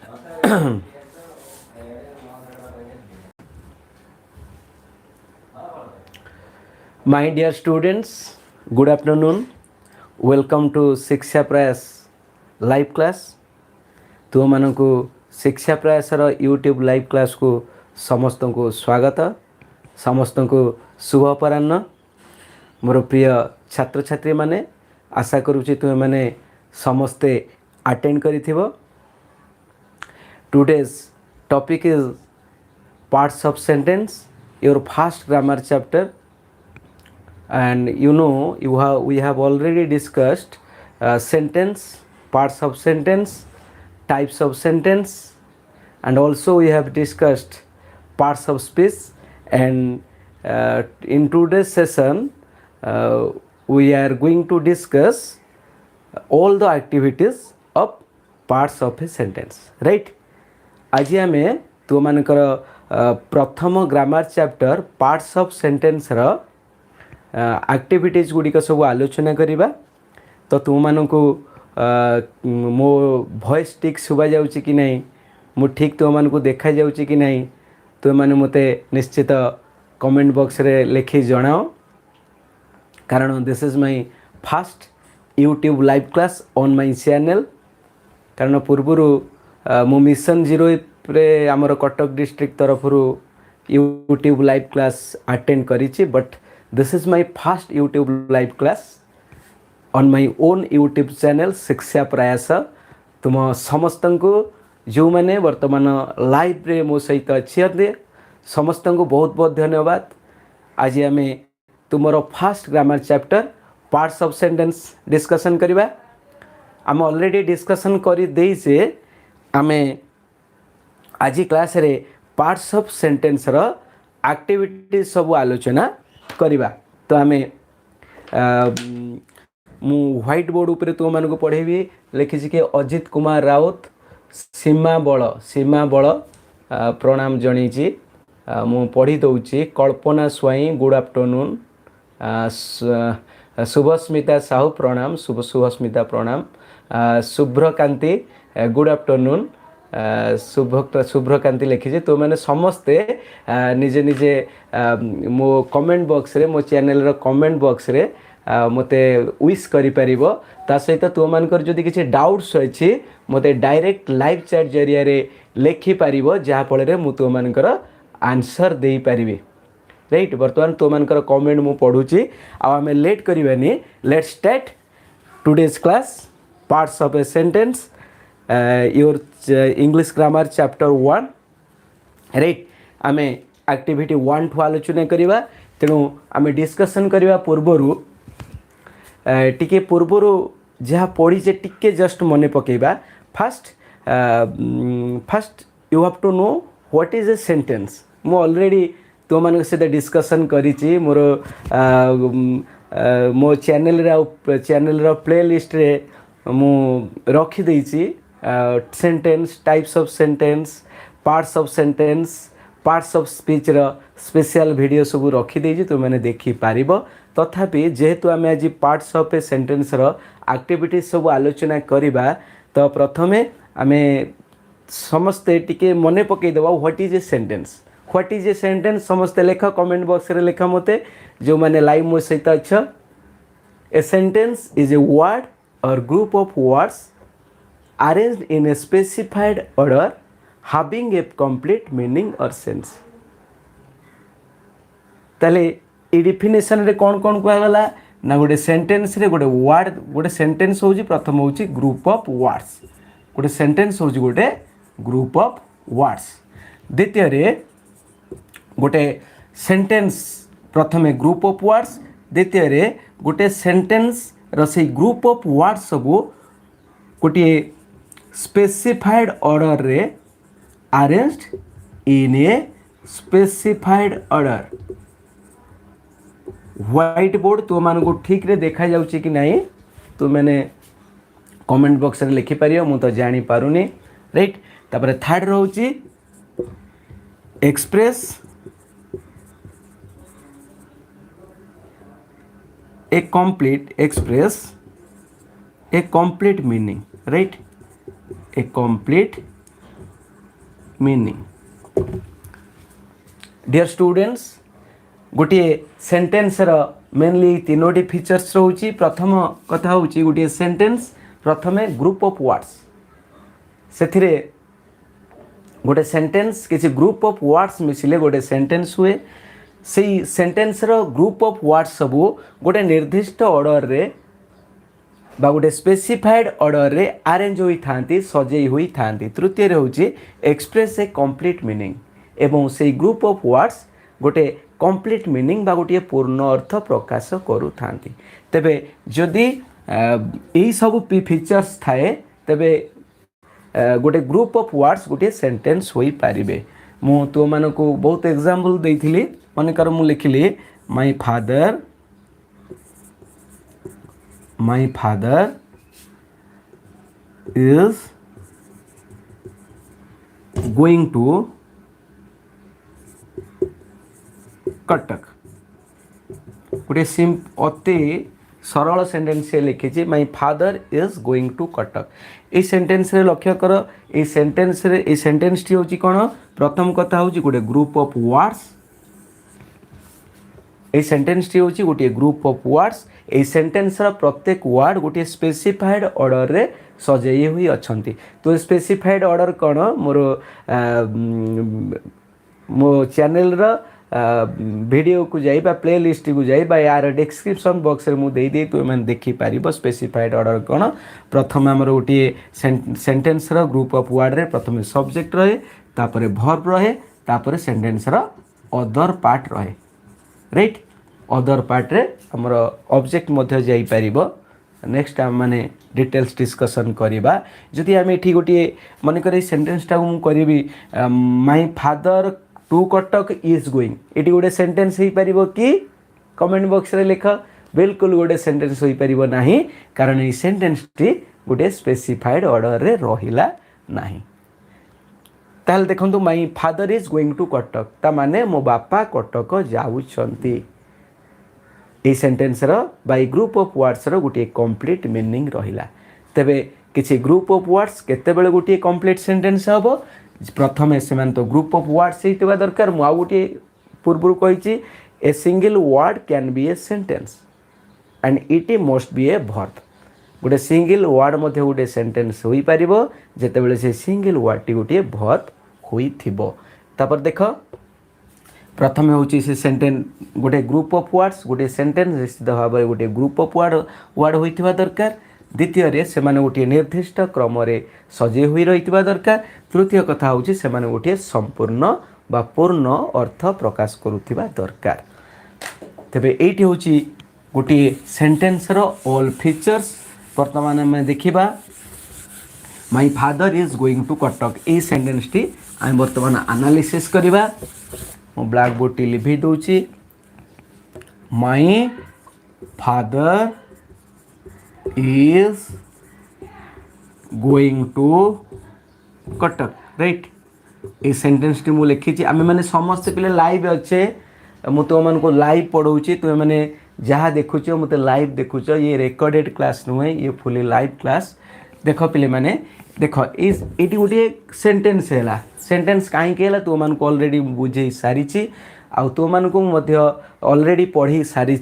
My dear students, good afternoon. Welcome to Shiksha Prayas live class. तुमମାନଙ୍କୁ ଶିକ୍ଷା ପ୍ରୟାସର YouTube live କ୍ଲାସ୍କୁ ସମସ୍ତଙ୍କୁ ସ୍ୱାଗତ, ସମସ୍ତଙ୍କୁ ଶୁଭ ଅପରାହ୍ନ। ମୋର ପ୍ରିୟ ଛାତ୍ରଛାତ୍ରୀମାନେ, ଆଶା କରୁଛି ତୁମେମାନେ ସମସ୍ତେ ଆଟେଣ୍ଡ କରିଥିବ। Today's topic is parts of sentence, your first grammar chapter. And we have already discussed sentence, parts of sentence, types of sentence, and also we have discussed parts of speech. And in today's session we are going to discuss all the activities of parts of a sentence, right? आज आमे तुमମାନଙ୍କର प्रथम grammar chapter parts of sentence रो activities गुड़िक सब आलोचना करिबा। तो तुमମାନଙ୍କୁ मो वॉइस ठीक सुबा जाउची कि नहीं, मु ठीक तुमମାନଙ୍କୁ देखा जाउची कि नहीं, तुमମାନେ मते निश्चित कमेंट बॉक्स रे लिखि जणाओ, कारण this is my first YouTube live class on my channel. कारण पूर्वरु मु मिशन 0 रे हमर कटक डिस्ट्रिक्ट तरफरु यूट्यूब लाइव क्लास अटेंड करिछि, but this is my first YouTube live class on my own YouTube channel शिक्षा प्रयास। तुम समस्तंको जो मैंने वर्तमान लाइव रे मो सहित अच्छे समस्तंको बहुत बहुत धन्यवाद। आज आम तुमर first grammar chapter parts of sentence discussion करिबा। आम ऑलरेडी डिस्कशन करि देइसे आमे आज क्लास रे पार्ट्स ऑफ सेंटेंस रो एक्टिविटी सब आलोचना करिबा। तो आमे मु व्हाइट बोर्ड ऊपर तुम मानको पढ़ेबी, लिखिछि कि अजित कुमार राउत सीमा बल प्रणाम जणैछि। मु पढ़ी दउछि कल्पना स्वाई गुड आफ्टरनून, शुभस्मिता साहू प्रणाम, शुभस्मिता प्रणाम, शुभ्रकांति गुड आफ्टरनून, शुभ्रकांति लिखी। तो मैंने समस्ते निजे निजे मो कमेंट बॉक्स रे, मो चैनल रो कमेंट बॉक्स रे मते विश करि परिबो। ता सहित तुम मानकर जदि किछि डाउट्स अछि मते डायरेक्ट लाइव चैट जरिया रे लिखि परिबो, जहा फल रे मु तुम मानकर आंसर देई परिबी, राइट। वर्तमान तुम मानकर कमेंट मु पढुछि, आ हमें लेट करिबानी। Let's start today's class parts of a sentence, your English grammar chapter 1, right? आमे एक्टिविटी 1 ठु आलोचना करिबा। तेणु आमे डिस्कशन करिबा पूर्वरु टिके पूर्वरु जहा पढ़ी जे टिके जस्ट मने पकेबा। First you have to know what is a sentence. मु ऑलरेडी तो मानक से डिस्कशन करिछि मोर मो चैनल रो प्लेलिस्ट रे मु रखि देइछि sentence, types of sentence, parts of sentence, parts of speech रो स्पेशल वीडियो सब रखी देइछि, तो माने देखि पारिबो। तथापि जेहेतु आमे आज पार्ट्स ऑफ ए सेंटेंस रो एक्टिविटी सब आलोचना करिबा, तो प्रथमे आमे समस्ते टिके मने पकई देबा what is a sentence. What is a sentence समस्ते लेख कमेंट बॉक्स रे लेख मते, जो माने लाइव मो सहित अच्छा। A sentence is a word or group of words arranged in a specified order having a complete meaning or sense। ताले ए डेफिनेशन रे कोन कोन कहला ना, गोटे सेंटेंस रे गोटे वर्ड, गोटे सेंटेंस होउची प्रथम होउची ग्रुप ऑफ वर्ड्स। गोटे सेंटेंस होउची गोटे ग्रुप ऑफ वर्ड्स। द्वितीय रे गोटे सेंटेंस प्रथमे ग्रुप ऑफ वर्ड्स, द्वितीय रे गोटे सेंटेंस रो से ग्रुप ऑफ वर्ड्स सब गोटे स्पेसिफाइड ऑर्डर रे arranged in a specified order. White board तो मान को ठीक रे देखा जाउची कि नहीं, तो मैंने कमेंट बॉक्स रे लिखि पारियो, मु तो जानी पारुनी, राइट। तापर थर्ड रहउची express a complete meaning, right? A complete meaning dear students गोटे सेंटेंस रो मेनली तीनोटी फीचर्स रोची प्रथम कथा होची गोटे सेंटेंस प्रथमे ग्रुप ऑफ वर्ड्स से गोटे सेंटेंस किसी ग्रुप ऑफ वर्ड्स मिसिले गोटे सेंटेंस हुए से सेंटेंस रो ग्रुप ऑफ वर्ड्स सबू गोटे निर्दिष्ट ऑर्डर रे बा गोटे स्पेसिफाइड ऑर्डर रे अरेंज होई थांती सजेई होई थांती तृतीय रे होची एक्सप्रेस ए कंप्लीट मीनिंग एवं से ग्रुप ऑफ वर्ड्स गोटे कंप्लीट मीनिंग बा गोटे पूर्ण अर्थ प्रकाश करू थांती तेबे जदि यही सब फीचर्स थाए तेबे गोटे ग्रुप ऑफ वर्ड्स गोटे सेंटेंस होई पारिबे मु तो मानको बहुत एग्जांपल देइथिली मन कर मु लिखिली my father is going to Cuttack गोटे अति सरल सेंटेंस से लिखी my father is going to Cuttack ये सेंटेंस रे लक्ष्य कर ये सेंटेंस टी होची कोन प्रथम कथा होची गोटे ग्रुप ऑफ वर्ड्स ये सेंटेंस टी होची गोटे ग्रुप ऑफ वर्ड्स ये सेंटेंस रा प्रत्येक वर्ड गोटे स्पेसिफाइड ऑर्डर रे सजेई हुई अछंती तो स्पेसिफाइड ऑर्डर कोन मो चैनल रा वीडियो को जाई बा प्ले लिस्ट को जाई बा यार डिस्क्रिप्शन बॉक्स रे मु देई दे तो मैंने देखि पारिबो स्पेसिफाइड ऑर्डर कोन प्रथम हमर गोटे सेंटेंस रा ग्रुप ऑफ वर्ड रे प्रथम सब्जेक्ट रहे तापरे वर्ब रहे तापरे सेंटेंस रा अदर पार्ट रहे राइट अदर पार्ट रे हमर ऑब्जेक्ट मध्ये जाई पारिबो नेक्स्ट हम माने डिटेल्स डिस्कशन करिबा जदि हम एठी गोटे मन करे सेंटेंस टा मु करिबी my father to Cuttack is going ये गोटे सेंटेंस हो पार कि कमेंट बॉक्स रे लिख बिल्कुल गोटे सेंटेंस हो पार ना कारण ये सेंटेंस टी गोटे स्पेसिफाइड ऑर्डर रे रहिला नाही ताल देखंतु my father is going to Cuttack ता माने मो बापा कटक जाउछंती ये सेंटेंस रो बाय ग्रुप ऑफ वर्ड्स रो गोटे कंप्लीट मीनिंग रहिला तबे किछि ग्रुप ऑफ वर्ड्स केते बेले गोटे कंप्लीट सेंटेंस हबो प्रथम से तो ग्रुप ऑफ वर्ड्स होता दरकार मु गोटे पूर्व कही a single word can be a sentence and it must be a verb गोटे सिंगल वर्ड मध्य गोटे सेंटेंस हो पार जिते से सिंगल वर्ड टी गोटे वर्ब होइथिबो तापर देख प्रथम होची से सेंटेंस गोटे ग्रुप ऑफ वर्ड्स गोटे सेंटेंस निश्चित भाव में गोटे ग्रुप ऑफ वर्ड होइथिबा दरकार द्वितीय रे से माने गोटे निर्दिष्ट क्रम रे सजे हुई रहिथिबा दरकार तृतीय कथा होची से माने गोटे संपूर्ण बा पूर्ण अर्थ प्रकाश करुथिबा दरकार तबे एठी होची गोटे सेंटेंस रो ऑल फीचर्स वर्तमान में देखिबा my father is going to Cuttack a sentence टी हम वर्तमान एनालिसिस करिबा मो ब्लैक बोर्ड टी लिखि दोची my father is going to Cuttack right ये सेंटेंस टी मु लिखी आम मैंने समस्त पे लाइव अच्छे मु तो मन को लाइव पढ़ाऊँगी तुम मैंने जहाँ देखुच मत लाइव देखुच ये रेकर्डेड क्लास नुहे ये फुली लाइव क्लास देख पे मैंने देख ये गोटे सेंटेंस है सेंटेंस कहीं तुम मन को ऑलरेडी बुझे सारी आउ तुम ऑलरेडी पढ़ी सारी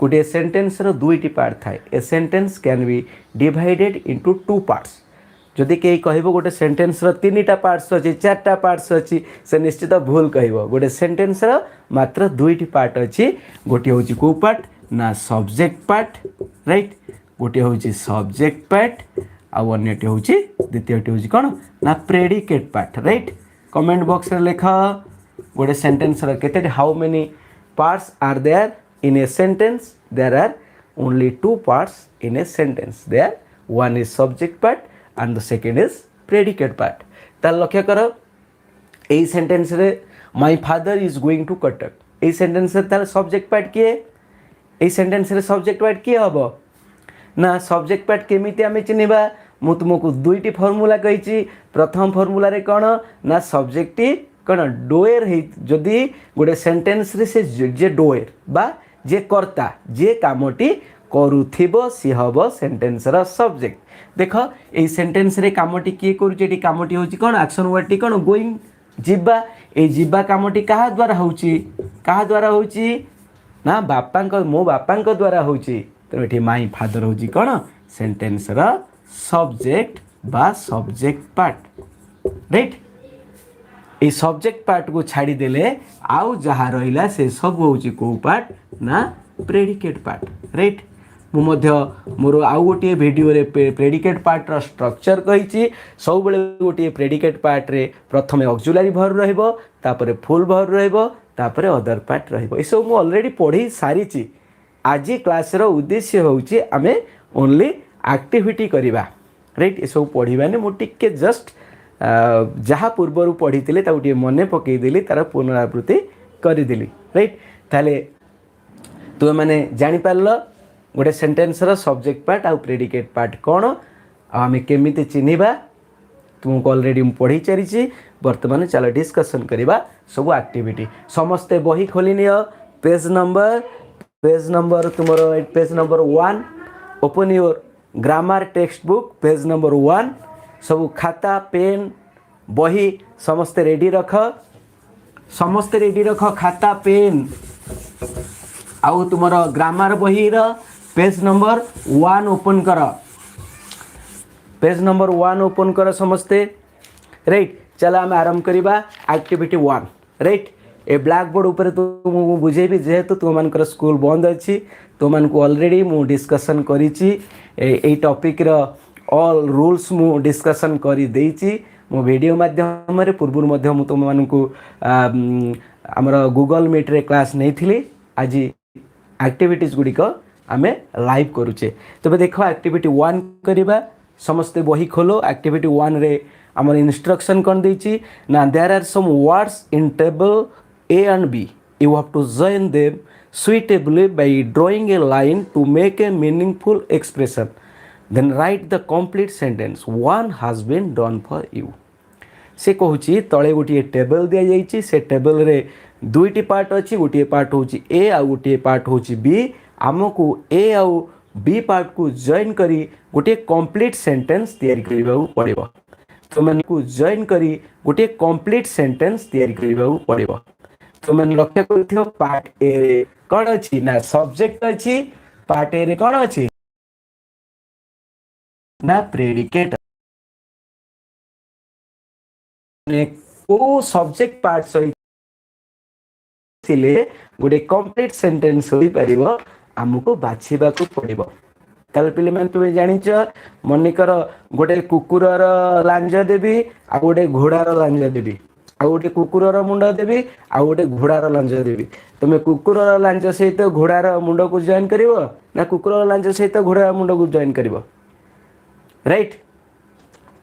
गोटे सेंटेंस रो दुईटी पार्ट थाए a sentence can be divided into two parts जदि कहीं कहब गोटे सेंटेंस रो तीनटा पार्ट्स अच्छी चारटा पार्ट्स अच्छी से निश्चित भूल कहब गोटे सेंटेंस रो मात्र दुईटी पार्ट अच्छी गोटे हूँ कौ पार्ट ना सब्जेक्ट पार्ट राइट गोटे हूँ सब्जेक्ट पार्ट आउ अन्यटी हूँ द्वितीयटी हूँ कौन ना predicate part right comment box रे लिख गोटे सेंटेंस रो केते how many parts are there in a sentence there are only two parts in a sentence there one is subject part and the second is predicate part तार लक्ष्य कर a sentence रे my father is going to Cuttack a sentence रे तार subject part किए a sentence रे subject part किए हबो ना सब्जेक्ट पार्ट केमिति आमे चिनिबा मु तुमको दुईटी फार्मूला कहिची प्रथम फार्मूला रे कोन ना सब्जेक्ट कौन डोएर जदि गोटे सेंटेंस रे से जे डोएर बा जे कर्ता जे कामटी करुथिबो सी हबो सेंटेंस रा सब्जेक्ट देख ए सेंटेंस रे कामटी किए करूचे एटी कामटी होची कोन एक्शन वर्ड टी कोन गोइंग जीवा ए जीवा कामटी कहा द्वारा होची कहा द्वारा होची ना बापा मो बापा द्वारा होची तो ये माई फादर होची कौन सेंटेंस रा सब्जेक्ट बा subject part right a subject part को छाड़ी देले आउ जहाँ रहिला से सब होची को पार्ट ना प्रेडिकेट पार्ट राइट मोर आउ गोटे भिडियो रे प्रेडिकेट पार्ट रो स्ट्रक्चर कही सब बेले गोटे प्रेडिकेट पार्ट रे प्रथमे ऑक्सिलरी वर्ब रहइबो तापरे फुल वर्ब रहइबो तापरे अदर पार्ट रहइबो ए सब मु ऑलरेडी पढ़ी सारी आज क्लास रो उद्देश्य होची आमे ओनली एक्टिविटी करिबा राइट ए सब पढ़िबाने मु टिके जस्ट जहाँ पूर्वर पढ़ी टे मन पकईदेली तार पुनरावृत्ति करदेली राइट ताले तुम मैंने जापार गोटे सेंटेंस रो सब्जेक्ट पार्ट आउ प्रेडिकेट पार्ट कौन आम केमी चिन्हवा तुमको ऑलरेडी पढ़ी सारी बर्तमान चलो डिस्कसन करवा सब एक्टिविटी समस्ते बही खोली नियो पेज नंबर तुम page number 1 open your grammar text book page number 1 सब खाता पेन बही समस्ते रेडी रख खाता पेन आउ तुम ग्रामर बही पेज नंबर 1 ओपन कर पेज नंबर 1 ओपन कर समस्ते राइट चलो आम आरंभ करवा एक्टिविटी 1 राइट ए ब्लैक बोर्ड ऊपर तुमको बुझेबी जेहेतु तुम मान स्कूल बंद अच्छी तुम मान ऑलरेडी मु डिस्कसन करी टॉपिक रो ऑल रूल्स मु डिस्कसन करी देइची मो वीडियो माध्यम रे पूर्व मध्य मु तुम मान को हमर गूगल मीट रे क्लास नहीं थिली आज एक्टिविटीज गुडी को आमे लाइव करूचे तबे देखो एक्टिविटी 1 करबा समस्ते बही खोलो एक्टिविटी 1 रे हमर इंस्ट्रक्शन कोन देइची ना there are some words in table A and B you have to join them suitably by drawing a line to make a meaningful expression then write the complete sentence one has been done for you से कहूची तले गोटे table दिया जाइए से table रे दुईटी part अच्छी गोटे part होची ए आ गोटे पार्ट होची बी आमको ए आउ बी पार्ट को जॉइन करी गोटे कंप्लीट सेंटेंस तैयारी करबा पड़िबो तो मन को जॉइन करी गोटे कंप्लीट सेंटेंस तैयारी करबा पड़िबो तो मन लक्ष्य करथियो पार्ट ए रे कोन अछि ना सब्जेक्ट अछि पार्ट ए रे कोन अछि ना प्रेडिकेट ने को सब्जेक्ट पार्ट सहित थिले गोटे कंप्लीट सेंटेंस होई परिबो हमको बाछिबा को पड़िबो ताल पिले मन तुमे जानिच मनिकर गोटे कुकुरर लांज देबी आ गोटे घोड़ार लांज देबी आ गोटे कुकुरर मुंड देबी आ गोटे घोड़ार लांज देबी तुमे कुकुरर लांज सहित घोड़ार मुंड को जॉइन करिवो ना कुकुरर लांज सहित घोड़ार मुंड को जॉइन करिवो राइट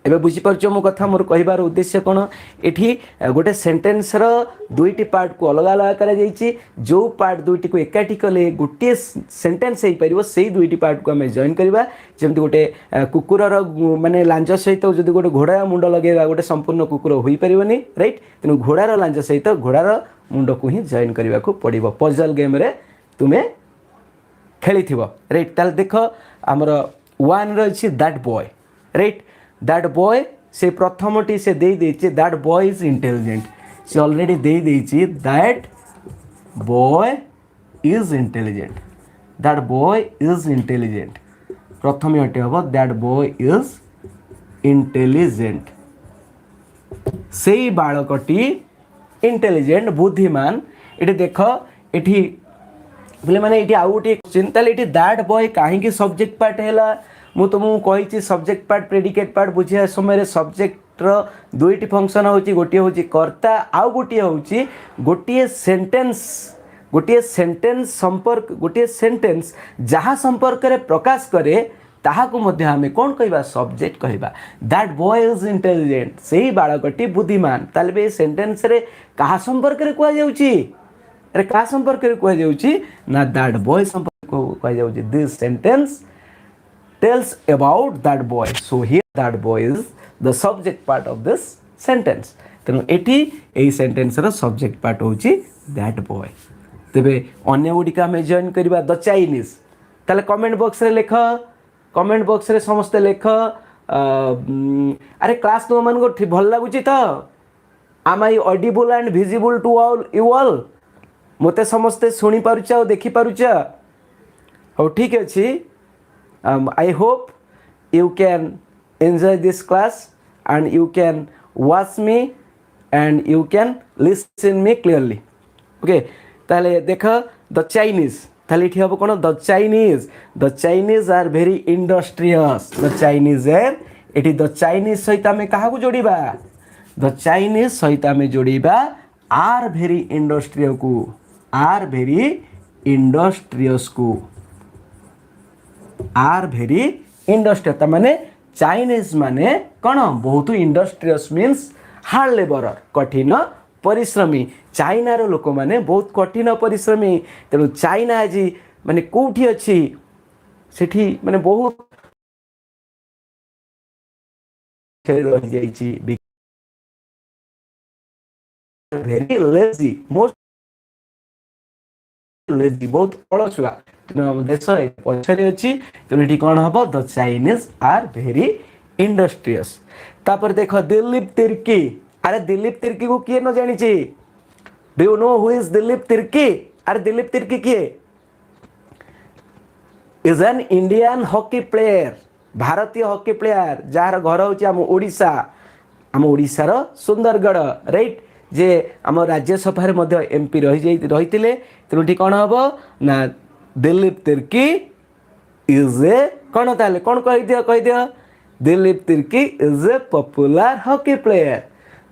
एबे बुझी परछो मो कथा मोर कहिबार उद्देश्य कोन एठी गोटे सेंटेंस रो दुईटी पार्ट को अलग अलग करा जाईची जो पार्ट दुईटी को एकाठी कले गोटे सेंटेंस हेई परिबो सेही दुईटी पार्ट को हमें जॉइन करबा जेमति गोटे कुकुर रो माने लांज सहित जदी गोटे घोड़ा मुंड लगेबा गोटे संपूर्ण कुकुर होई परिबोनी राइट तेनु घोड़ा रो लांज सहित घोड़ा रो मुंड को ही जॉइन करबा को पड़िबो पजल गेम रे तुमे खेली थिबो राइट ताल देखो हमर 1 रो अछि that boy right that boy से प्रथमटी से दे देछि दैट बॉय इज इंटेलिजेंट से ऑलरेडी दे देछि that boy is intelligent that boy is intelligent प्रथम हटे हबो दैट बॉय इज इंटेलिजेंट सेई बालकटी इंटेलिजेंट बुद्धिमान एठी देखो एठी बोले माने एठी आउ गोटे क्वेश्चन ताले एठी दैट बॉय काहे कि सब्जेक्ट पार्ट हैला मु तुमको कही सब्जेक्ट पार्ट प्रेडिकेट पार्ट बुझिया समय सब्जेक्ट रो दुईटी फंक्शन होची गोटे होची कर्ता आउ गोटे होची गोटे सेंटेंस संपर्क गोटे सेंटेंस जहाँ संपर्क रे प्रकाश करे ताहा को मध्य हमें कौन कहबा सब्जेक्ट कहबा दैट बॉय इज इंटेलिजेंट सेही बालकटी बुद्धिमान ताले बे सेंटेंस रे कहा संपर्क रे कह जाउची अरे कहा संपर्क रे कह जाउची ना दैट बॉय संपर्क को कह जाउची this sentence tells about that boy so here that boy is the subject part of this sentence तेणु एटी एई सेंटेंस रो सब्जेक्ट पार्ट होची दैट बॉय तेबे अन्य गुडिका में जॉइन करबा द चाइनीज ताले कमेंट बॉक्स रे लेख कमेंट बॉक्स रे समस्त लेख अरे क्लास तो मन को भल लागुची तो am I audible and visible to all you all? मते समस्ते शुणी पारुछ और देखि पारुछ? हो ठीक अछि. I hope you can enjoy this class and you can watch me and you can listen me clearly. Okay, ताले देखो the Chinese. ताले इठी हबो कोन the Chinese. The Chinese are very industrious. The Chinese are इठी the Chinese सहित आमे काहा को जोड़ीबा? The Chinese सहित आमे जोड़ीबा are very industrious को. Are very industrious को. आर भेरी इंडस्ट्रियल माने चाइनीज माने कौन बहुत इंडस्ट्रियस मीन्स हार्ड लेबर कठिन परिश्रमी चाइनार लोक माने बहुत कठिन परिश्रमी तेणु चाइना आज माने कोठी अच्छी सेठी माने बहुत भेरी लेजी मोस्ट लेजी बहुत अलसुआ देश पछरे अच्छी तेणु ये कौन हम the Chinese are very industrious. तापर देख दिलीप तिर्की. अरे दिलीप तिर्की को किए न जानी? Do you know who is Dilip Tirkey? अरे दिलीप तिर्की किए? Is an Indian hockey player. भारतीय हॉकी प्लेयर जार घर हूँ आम ओडिशा. आम ओडिशार सुंदरगढ़ राइट जे आम राज्यसभा एमपी रही तेणु ये कौन हम ना दिलीप तिर्की इज ए कौन ताले कौन कह दियो Dilip Tirkey is a popular hockey player.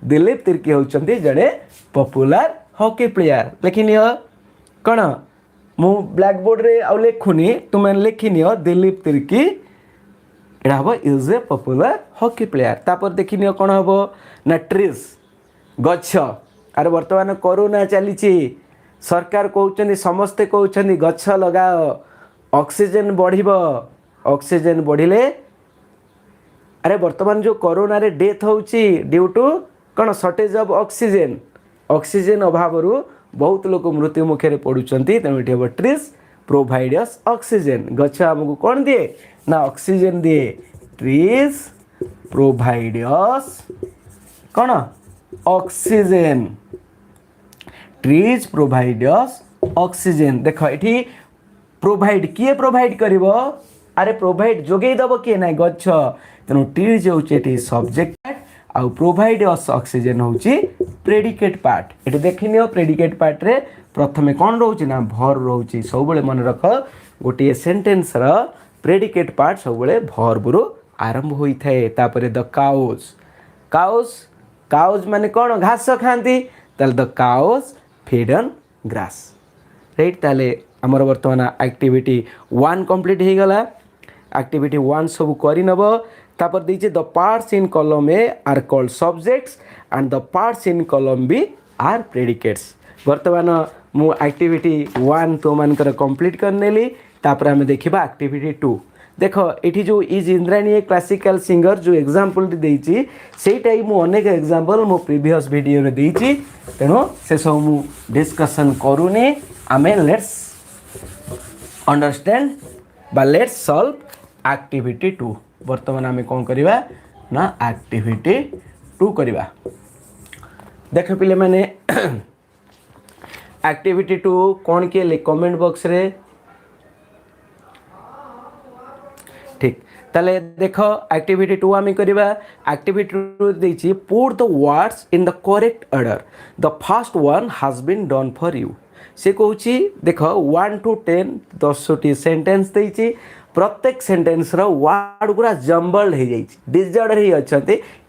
Dilip Tirkey होचंती जड़े पॉपुलर हॉकी प्लेयर. लेकिन कौन मु ब्लैक बोर्ड रे आउ लिखुनी तुम लिखिनि दिलीप तिर्की एटा हम is a popular hockey player. तापर देखिनि कौन हम ना ट्रीज गछ. अरे वर्तमान कोरोना चली सरकार कहते समस्ते कहते गछ लगाओ ऑक्सीजन बढ़िबो. ऑक्सीजन बढ़िले अरे वर्तमान जो कोरोना रे डेथ होची ड्यू टू कौन शॉर्टेज ऑफ ऑक्सीजन. ऑक्सीजन अभाव बहुत लोग मृत्यु मुखे पड़ुचंती तेणु ये ट्रीज प्रोवाइड्स ऑक्सीजन. गछ हमको कौन दिए ना ऑक्सीजन दिए. ट्रीज प्रोवाइड्स कौन ऑक्सीजन. Trees provides oxygen. देख ये प्रोवाइड किए प्रोवाइड करिवो? अरे प्रोवाइड जोगई दब किए ना गछ. तेणु ट्रीज होची सब्जेक्ट आउ प्रोवाइड्स ऑक्सीजन होची प्रेडिकेट पार्ट. ये देखिनियो प्रेडिकेट पार्ट रे प्रथमे कौन रोची ना भर रोची. सब बेले मन रख गोटे सेंटेंस रा प्रेडिकेट पार्ट सब बेले भर्ब रु आरंभ होई थाए. तापरे द काउज. काउज काउज माने कौन घास खाती ताल the cows feed on grass right. ताले हमर वर्तमान एक्टिविटी 1 कंप्लीट हो गला. एक्टिविटी 1 सब करि नब. तापर दीजिए the parts in column A are called subjects and the parts in column B are predicates. वर्तमान मु एक्टिविटी 1 तो मानकर कंप्लीट करनेली. तापर आमे देखिबा एक्टिविटी 2. देख ये जो is Indrani A classical singer जो एग्जांपल देइछि सेटा ही मु अनेक एग्जांपल मो प्रीवियस वीडियो रे देइछि तेनो से सब मु डिस्कशन करूनी. आमे लेट्स अंडरस्टैंड बा लेट्स सॉल्व एक्टिविटी 2. वर्तमान आमे कोन करिवा ना एक्टिविटी 2 करिवा. देख पिले माने एक्टिविटी 2 कोन के कमेंट बॉक्स रे ठीक. ताले देखो एक्टिविटी 2 आम करवा. एक्टिविटी 2 देछि put the words in the correct order. The first one has been done for you. से कहूँ देख 1 to 10 10टी सेंटेंस देछि. प्रत्येक सेंटेंस रो वर्ड पूरा जम्बल्ड हो जाइए डिजर्डर ही अच्छा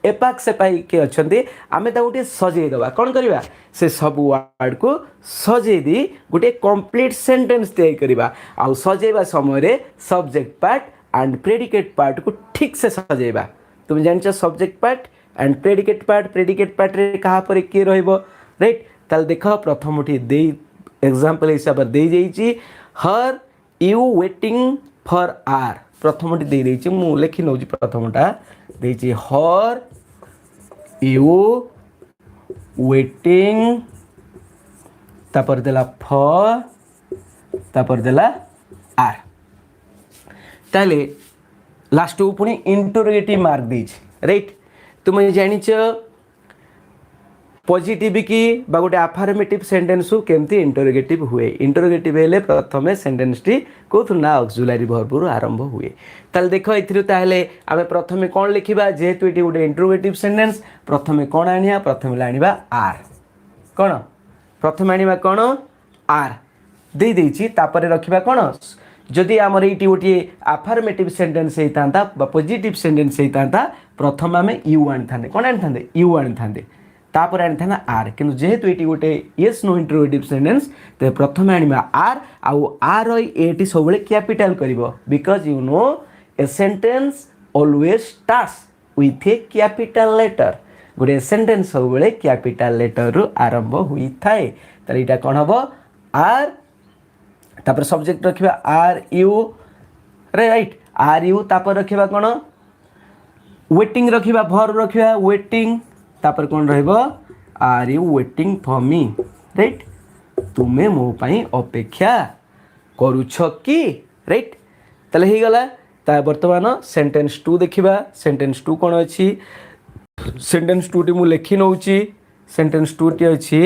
एपाक सेपाई के अच्छा आम गोटे सजे दबा. कौन करवा से सब वर्ड को सजे दी गोटे कंप्लीट सेंटेंस तैयारी करवा. आउ सजेबा समय subject part and predicate part को ठीक से सजेबा. तुम जान subject part and predicate part रे कहा पर किए रहिबो राइट. ताल देख प्रथम दे एग्जांपल हिसाब दे जाइए हर यू वेटिंग फॉर आर. प्रथम दे देछि मु लिखि नउछि. प्रथमटा देछि हर यू वेटिंग तापर देला फॉर तापर देला आर. ताले लास्ट को पुनी इंटरोगेटिव मार्क देछि राइट. तुम जानिछ पॉजिटिव की बा गोटे अफर्मेटिव सेंटेंस केमती इंटरोगेटिव हुए इंटरोगेटिव हेले प्रथम सेंटेंस टी कौन ना ऑक्सिलरी वर्ब आरंभ हुए ताल देख ए आम प्रथम कौन लिखा जेहेतु ये गोटे इंटरोगेटिव सेंटेंस प्रथम कौन आनिया प्रथम आनिबा आर कौन प्रथम आनिबा कौन आर दे देछि तापर रखिबा कौन जदि आमर ये गोटे अफर्मेटिव सेंटेंस होता पॉजिटिव सेंटेंस होता प्रथम आम यू आनी था कौन आनी था यू आनी था तापर आनी था आर कि जेहेतु ये गोटे येस नो इंटरोगेटिव सेंटेंस तो प्रथम आनिबा आर आउ आर ये सब कैपिटल कर because you know a sentence always starts with a capital letter गोटे सेंटेंस सब कैपिटल लेटर रु आरंभ होता है तो यहाँ कौन हम आर तापर सब्जेक्ट रखिबा are you right are you तापर रखिबा कौन वेटिंग रखिबा भर्ब रखिबा वेटिंग तापर कौन रहइबो are you waiting for me right तुमे मो पई अपेक्षा करूछ कि राइट तले ही गला ता वर्तमान सेंटेंस 2 देखिबा सेंटेंस 2 कौन अछि सेंटेंस 2 टी मु लिखि नउची सेंटेंस 2 टी अछि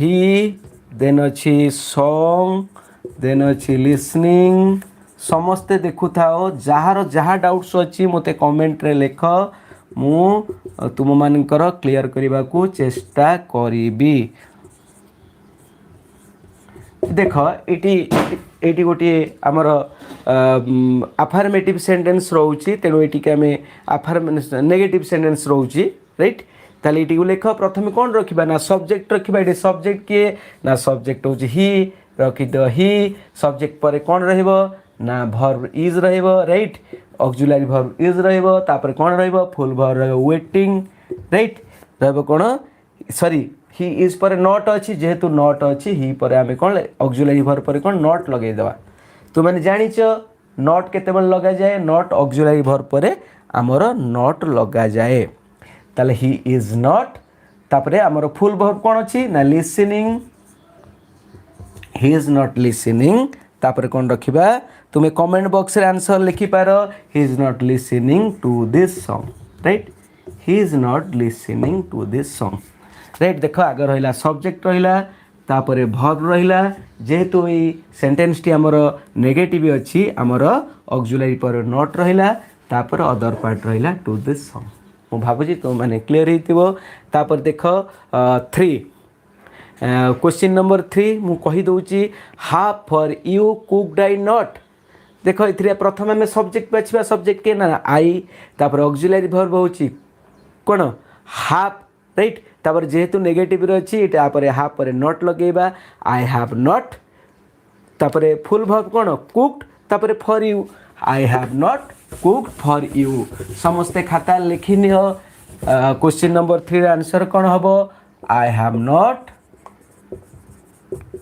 ही देन अछि सॉन्ग देन अच्छी लिसनिंग समस्ते देखु थाओ जार जहाँ डाउट्स अच्छी मते कमेंट रे लेख मु तुम मानकर क्लियर करने को चेष्टा करी देख ये गोटे आमर अफर्मेटिव सेंटेंस रोचे तेणु ये नेगेटिव सेंटेंस रोचे राइट ताले ये लेख प्रथम कौन रखा ना सब्जेक्ट रखा ये सब्जेक्ट किए ना सब्जेक्ट हूँ ही रखिद ही सब्जेक्ट पर कौन रहिबो ना भर्ब इज रहिबो राइट ऑक्सिलरी भर्ब इज रहिबो तापर कौन रहिबो फुल भर्ब रहिबो वेटिंग राइट रहिबो कौन सॉरी ही इज पर नॉट अछि जेहेतु नॉट अछि ही पर आमे कौन ऑक्सिलरी भर्ब पर कौन नॉट लगे देबा तो माने जानिछ नॉट केते बेल लगा जाए नॉट ऑक्सिलरी भर्ब पर हमर नॉट लगा जाए ताले ही इज नॉट तापर हमर फुल भर्ब कौन अछि ना listening he is not listening तापर कौन रखिबा तुम्हें कमेंट बॉक्स रे आंसर लिखि पारो he is not listening to this song right he is not listening to this song right देखो आगे रहिला सब्जेक्ट रहिला तापर वर्ब रहिला जेहेतु ई सेंटेंस टी हमर नेगेटिव अछि हमर ऑक्सिलरी पर नॉट रहिला तापर अदर पार्ट रहिला टू दिस सॉन्ग मु भाबुजी तो माने क्लियर हेतिबो तापर देखो 3 क्वेश्चन नंबर 3 मु कही दूची have for you cooked I not देख ये प्रथम आम सब्जेक्ट बाछा सब्जेक्ट के ना आई तापर ऑक्सिलरी भर्ब होची कौन हाफ राइट तापर जेहेतु नेगेटिव अच्छी तापर हाफ पर नॉट लगेबा आई हैव नॉट तापर फुल भर्ब कौन कुक्ड तापर for you I have not cooked for you समस्ते खाता लिखि नियो क्वेश्चन नंबर 3 आंसर कौन हम I have not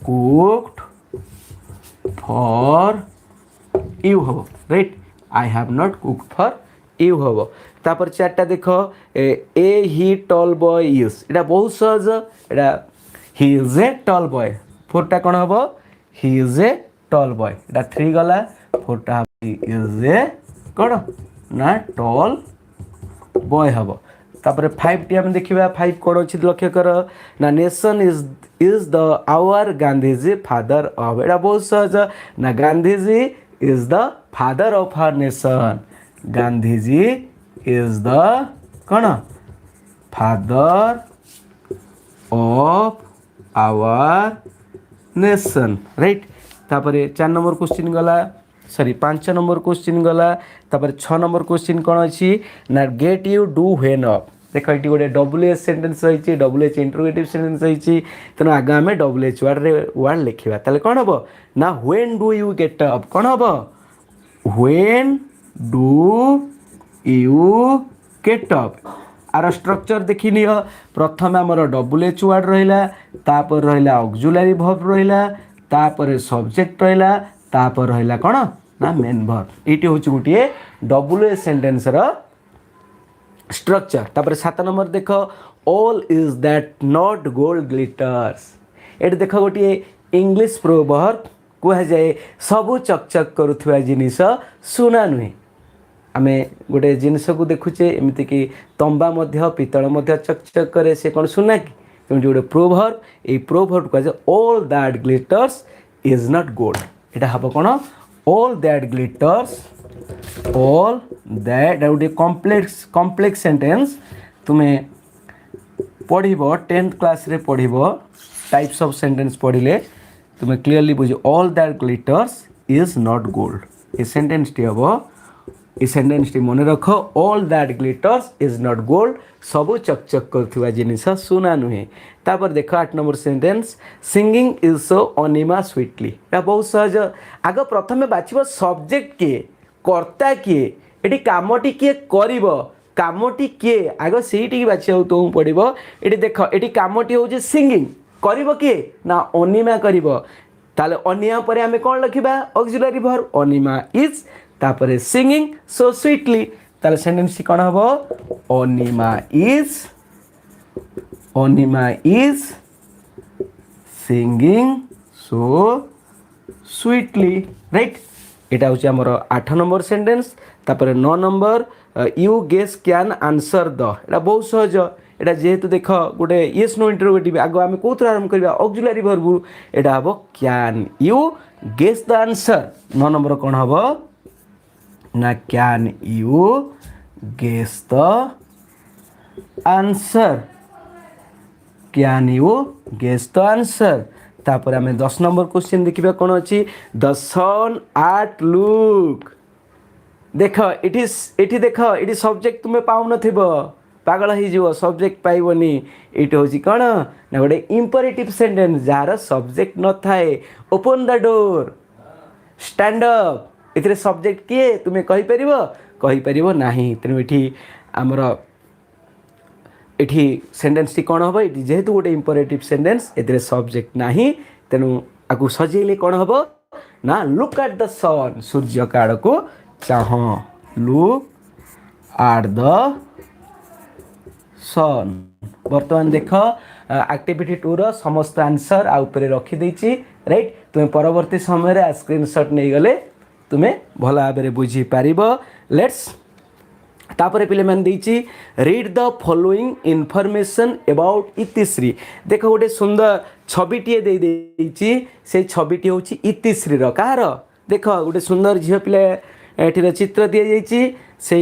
cooked for you हो right I have not cooked for you हो तापर चार्टा देख ए ही टॉल बॉय यूज एटा बहुत सहज एटा he is a tall boy फोरटा कौन हम he is a tall boy एटा 3 गला फोरटा ही इज ए कौन ना टॉल बॉय हम तापर 5 टी हम देखिबा 5 कोन अछि लक्ष्य कर ना nation is the our Gandhiji father of एटा बहुत सहज ना Gandhiji is the father of our nation Gandhiji is the कौन father of our nation right तापर 4 नंबर क्वेश्चन गला सॉरी 5 नंबर क्वेश्चन गला तापर 6 नंबर क्वेश्चन कौन अछि ना get you do when up देख ये गोटे WH सेंटेंस रही WH इंटरोगेटिव सेंटेंस रही तेना आगे आम WH वर्ड लिखा ताले कौन हम ना when do you get up कौन हम when do you get up आर स्ट्रक्चर देखी नियो प्रथम आमर WH वर्ड रहिला तापर रहिला ऑक्सिलरी वर्ब रहिला तापर सब्जेक्ट रहिला तापर रहिला कौन ना मेन वर्ब एटी होची गोटे WH सेंटेंस रो स्ट्रक्चर तापर 7 नंबर देख all is that not gold glitters ये देख गोटे इंग्लिश प्रोवर्ब कह जाए सबू चकचक करुवा जिनिस सुना नुहे आम गोटे जिनस को देखुचे एमती कि तंबा पितल चकचक करे से कौन सुना कि तेणु गोटे प्रोभर्ब ये प्रोभर्ब कह all that glitters is not gold एटा हम कौन all that glitters all that गोटे कॉम्प्लेक्स सेंटेंस तुम्हें पढ़ 10th क्लास रे पढ़ टाइप्स ऑफ सेंटेंस पढ़ले तुम्हें क्लीयरली बुझ all that glitters is not gold ये सेंटेंस टी हम ये सेंटेंस टी मन रख all that glitters is not gold सबू चकचक कर जिनिस सुना नुहे तापर देख 8 number sentence singing is so Anima sweetly या बहुत सहज आग प्रथम बाछिब सब्जेक्ट किए कर्ता किए एटी कामटी किए करिवो कामटी किए आग से बाछिया तुम पड़ो ये देख ये कामटी हूँ सिंगिंग करिवो किए ना अनिमा करिवो ताले अनिमा पर आम कौन लिखा ऑक्सिलरी वर्ब अनिमा इज तापर सिंगिंग सो स्वीटली ताले सेंटेंस कौन हम Anima is singing so sweetly right एटा हूँ आमर 8 नंबर सेंटेंस तापर 9 number you guess can answer the एटा बहुत सहज एटा जेहेतु देख गोटे येस नो इंटरोगेटिव आग आम कौन आरम्भ करवा ऑक्सिलरी वर्ब एटा हम can you guess the answer 9 number कौन हम ना can you guess the answer can you guess the answer तापर आम 10 नंबर क्वेश्चन देखिबा कौन अच्छी द सन आर्ट लुक देख इटी देख ये सब्जेक्ट तुम्हें पाऊन पागल हो सब्जेक्ट पाइबनी ये हूँ कौन ना गोटे इंपरेटिव सेंटेंस जार सब्जेक्ट न थाए open the door stand up a subject किए तुम्हें कहीपर ना तेणु ये आमर ये सेंटेंस टी कौन हम ये जेहेतु गोटे इंपरेटिव सेंटेंस ए सब्जेक्ट ना तेणु आपको सजेले कौन हम ना लुक एट द सन सूर्य का आड़ को चाह लुक एट द सन बर्तमान देख एक्टिविटी 2 रो समस्त आंसर आ ऊपर रखी राइट तुम्हें परवर्ती समय स्क्रीनशॉट नहीं गले तुम्हें भल भाव में बुझी पार लेट्स तापर पे मैंने read the following information about Itishree देख गोटे सुंदर छविटे दे से छविटी हूँ इतिश्री कहार देख गोटे सुंदर झील पिलाटीर चित्र दि जाइए से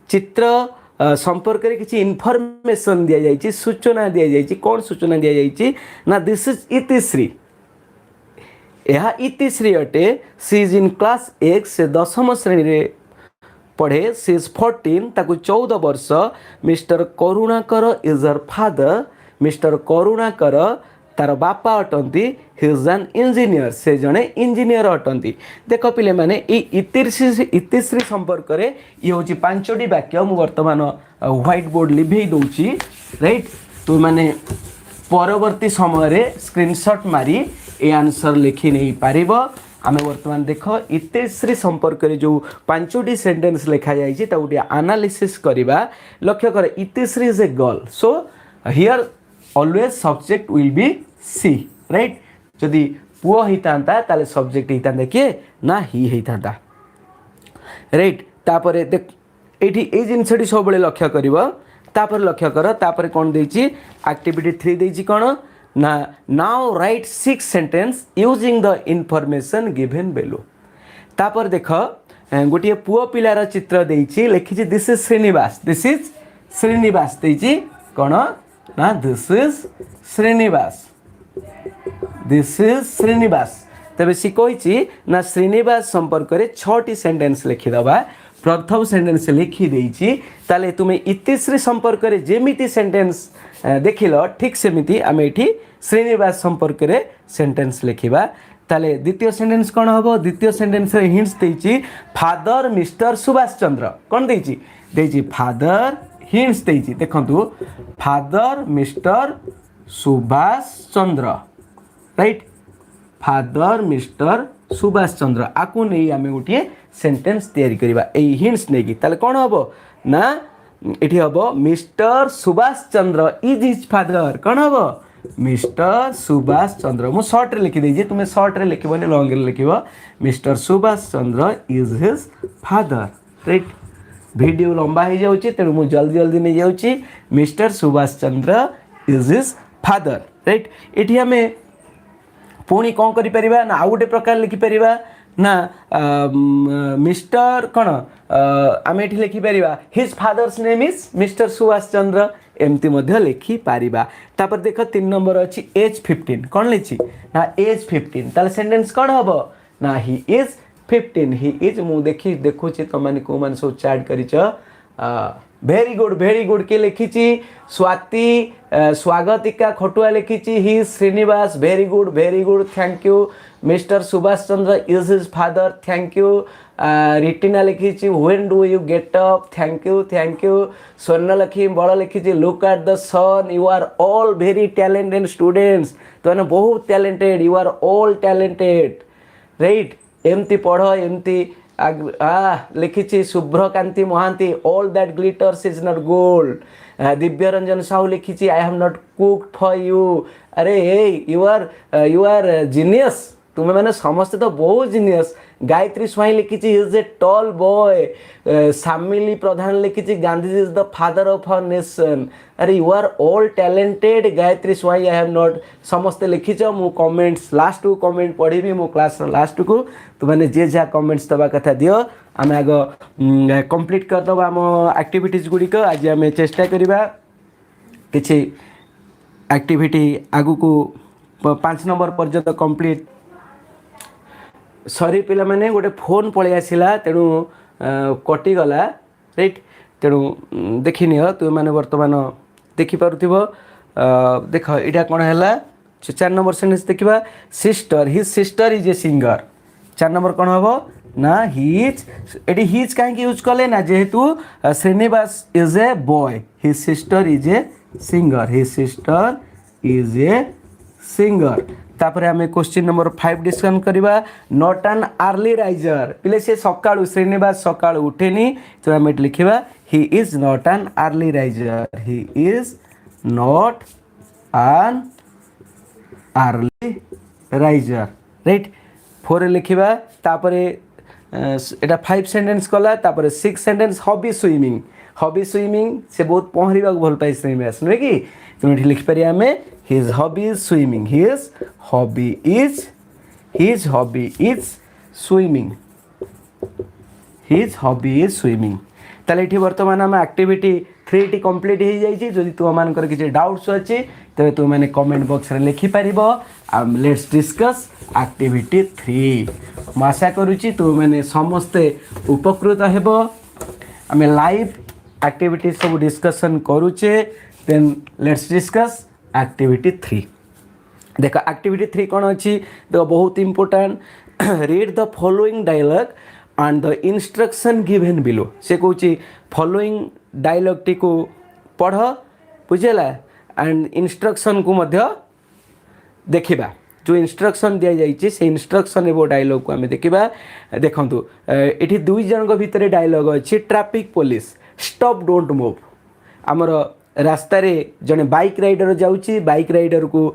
चित्र संपर्क में किसी इनफॉरमेशन दि जाइए सूचना दि जाइए कौन सूचना दि जाइए ना दिस इज इतिश्री यह इतिश्री अटे सी इज इन क्लास 1 से 10वीं श्रेणी रे पढ़े सी इज 14 ताकू 14 वर्ष mister Karunakar is her father mister Karunakar तार बापा अटंती हि इज एन इंजीनियर से जड़े इंजीनियर अटंती देख पिले माने इतिश्री संपर्क में ये हूँ 5टी वाक्य मुझे बर्तमान व्हाइट बोर्ड लिभे दूची राइट तो मैंने परवर्ती समय स्क्रीनशॉट मारी ए आंसर लिखि नहीं पार आम बर्तमान देख इतिश्री संपर्क में जो 5टी सेंटेंस लिखा जाए एनालिसिस करवा लक्ष्य कर Itishree is a girl so here always subject will be she right जदि पुओ होता ताले सब्जेक्ट होता किए ना ही होता राइट तापर देख ये जिनसटी सब लक्ष्य कर लक्ष्य कर तापर कौन देची एक्टिविटी 3 देची कौन ना now right 6 sentence using the information given below तापर देख गोटे पुओ पिलार चित्र देची लिखी दिस इज श्रीनिवास देची कौन ना दिस इज श्रीनिवास तेरे सी कही ना श्रीनिवास संपर्क में 6टी सेंटेंस लिखिदबा प्रथम सेंटेंस लिखिदे ताले तुम्हें इतिश्री संपर्क में जेमिति सेंटेंस देखिल ठीक सेमिति आम ये श्रीनिवास संपर्क में सेंटेंस लिखा ताले द्वितीय सेंटेंस कौन हम द्वितीय सेंटेंस हिंट्स देची फादर मिस्टर सुभाष चंद्र कौन देची फादर हिंट्स देची देखंतु father mister Subhash Chandra right father mister Subhash Chandra आपको नहीं आम गोटे सेंटेंस तैयारी करवा यही हिंट्स नहीं ताले कौन हम ना ये हम mister Subhash Chandra is his father कौन हम मिस्टर सुभाष चंद्र मु शॉर्ट रे लिखि देजे तुम्हें शॉर्ट रे लिखबनी लॉन्ग रे लिखिबो mister Subhash Chandra is his father right video लंबा हो जाउची तेणु मु जल्दी जल्दी नहीं जाउची mister Subhash Chandra is his father right एठी हमें पुणी कौन करिपरिबा ना आउ गोटे प्रकार लिखिपरिबा ना मिस्टर कौन आम ये लिखिपर his father's name is mister Subhash Chandra एमती मध्य लिखिपर तापर देख 3 नंबर अच्छी एज 15 कौन लिखी ना एज 15 ताले सेंटेंस कौन हम ना ही इज 15 ही इज मु देखी देखुची तुम मैंने को मैंने सब चैट करिच वेरी गुड के लिखी स्वाति स्वागतिका खटुआ लिखी he Srinivas very good thank you mister Subhash Chandra is his father thank you Ritina लिखी when do you get up thank you Swarnalakshmi बड़ लिखी look at the sun you are all very talented students तो मैंने बहुत talented you are all talented right एमती पढ़ एमती लिखी Subhrakanti Mohanty all that glitters is not gold Divya Ranjan Sahu लिखी I have not cooked for you अरे यू आर जीनियस तुम्हें मैंने समस्ते तो बहुत जीनियस गायत्री स्वाई लिखी is a tall boy Samili Pradhan लिखी Gandhi is the father of our nation अरे you are all talented Gayatri Swain I have not समस्ते लिखीच मु कमेंट्स लास्ट को कमेंट पढ़ी मो क्लास लास्ट को तुमने जे जहाँ कमेंट्स दवा कथा दियो आम आग कंप्लीट करदे आम एक्टिविटीज गुड़िक आज आम चेष्टा करवा किसी एक्टिविटी आगु को 5 नंबर पर्यंत कंप्लीट सरी पिला माने गोटे फोन पलि आसिला तेणु कटिगला राइट तेणु देखनी तुम मैंने बर्तमान देखिपे देख यहाँ कौन है 4 नंबर सेंटेंस देखा sister his sister is a singer 4 number कौन हम ना हिज हिज कहीं यूज कले ना जेहेतु Srinivas is a boy his sister is a singer his sister is a singer तापर आम क्वेश्चन नंबर 5 डिस्कशन करवा नॉट एन अर्ली राइजर पिले से सकाळु श्रीनिवास सकाळु उठेनी तो आम लिखा he is not an early riser he is not an early riser right 4 लिखा तापर एटा 5 सेंटेंस कला तापर 6 सेंटेंस हॉबी स्विमिंग से बहुत पहरिबा भल पाए श्रीनिवास नुहे कि तुम ये लिखिपर आम his hobby is swimming his hobby is swimming his hobby is swimming ताले ये बर्तमान आम एक्टिविटी 3 टी कंप्लीट हो जाइए जदि तुम मानकर किसी डाउट्स अच्छी तेरे तुम मैंने कमेंट बॉक्स रे लिखि पारिबो लेट्स डिस्कस एक्टिविटी 3 आशा करुच्ची तुम मैंने समस्ते उपकृत हेबो आम लाइव एक्टिविटी सब डिस्कशन करुचे देन लेट्स डिस्कस एक्टिविटी 3 देख एक्टिविटी 3 कौन अच्छी देख बहुत important read the following dialogue and the instruction given below से कौच फॉलोइंग डायलॉग टी को पढ़ बुझेगा एंड इंस्ट्रक्शन को मध्य देखा जो इंस्ट्रक्शन दि जाइए से इंस्ट्रक्शन एवं डायलॉग को आम देखा देखु ये 2 जन भितर डायलॉग अच्छी traffic police stop don't move आमर रास्तार जड़े बाइक राइडर जाऊँगी बाइक राइडर को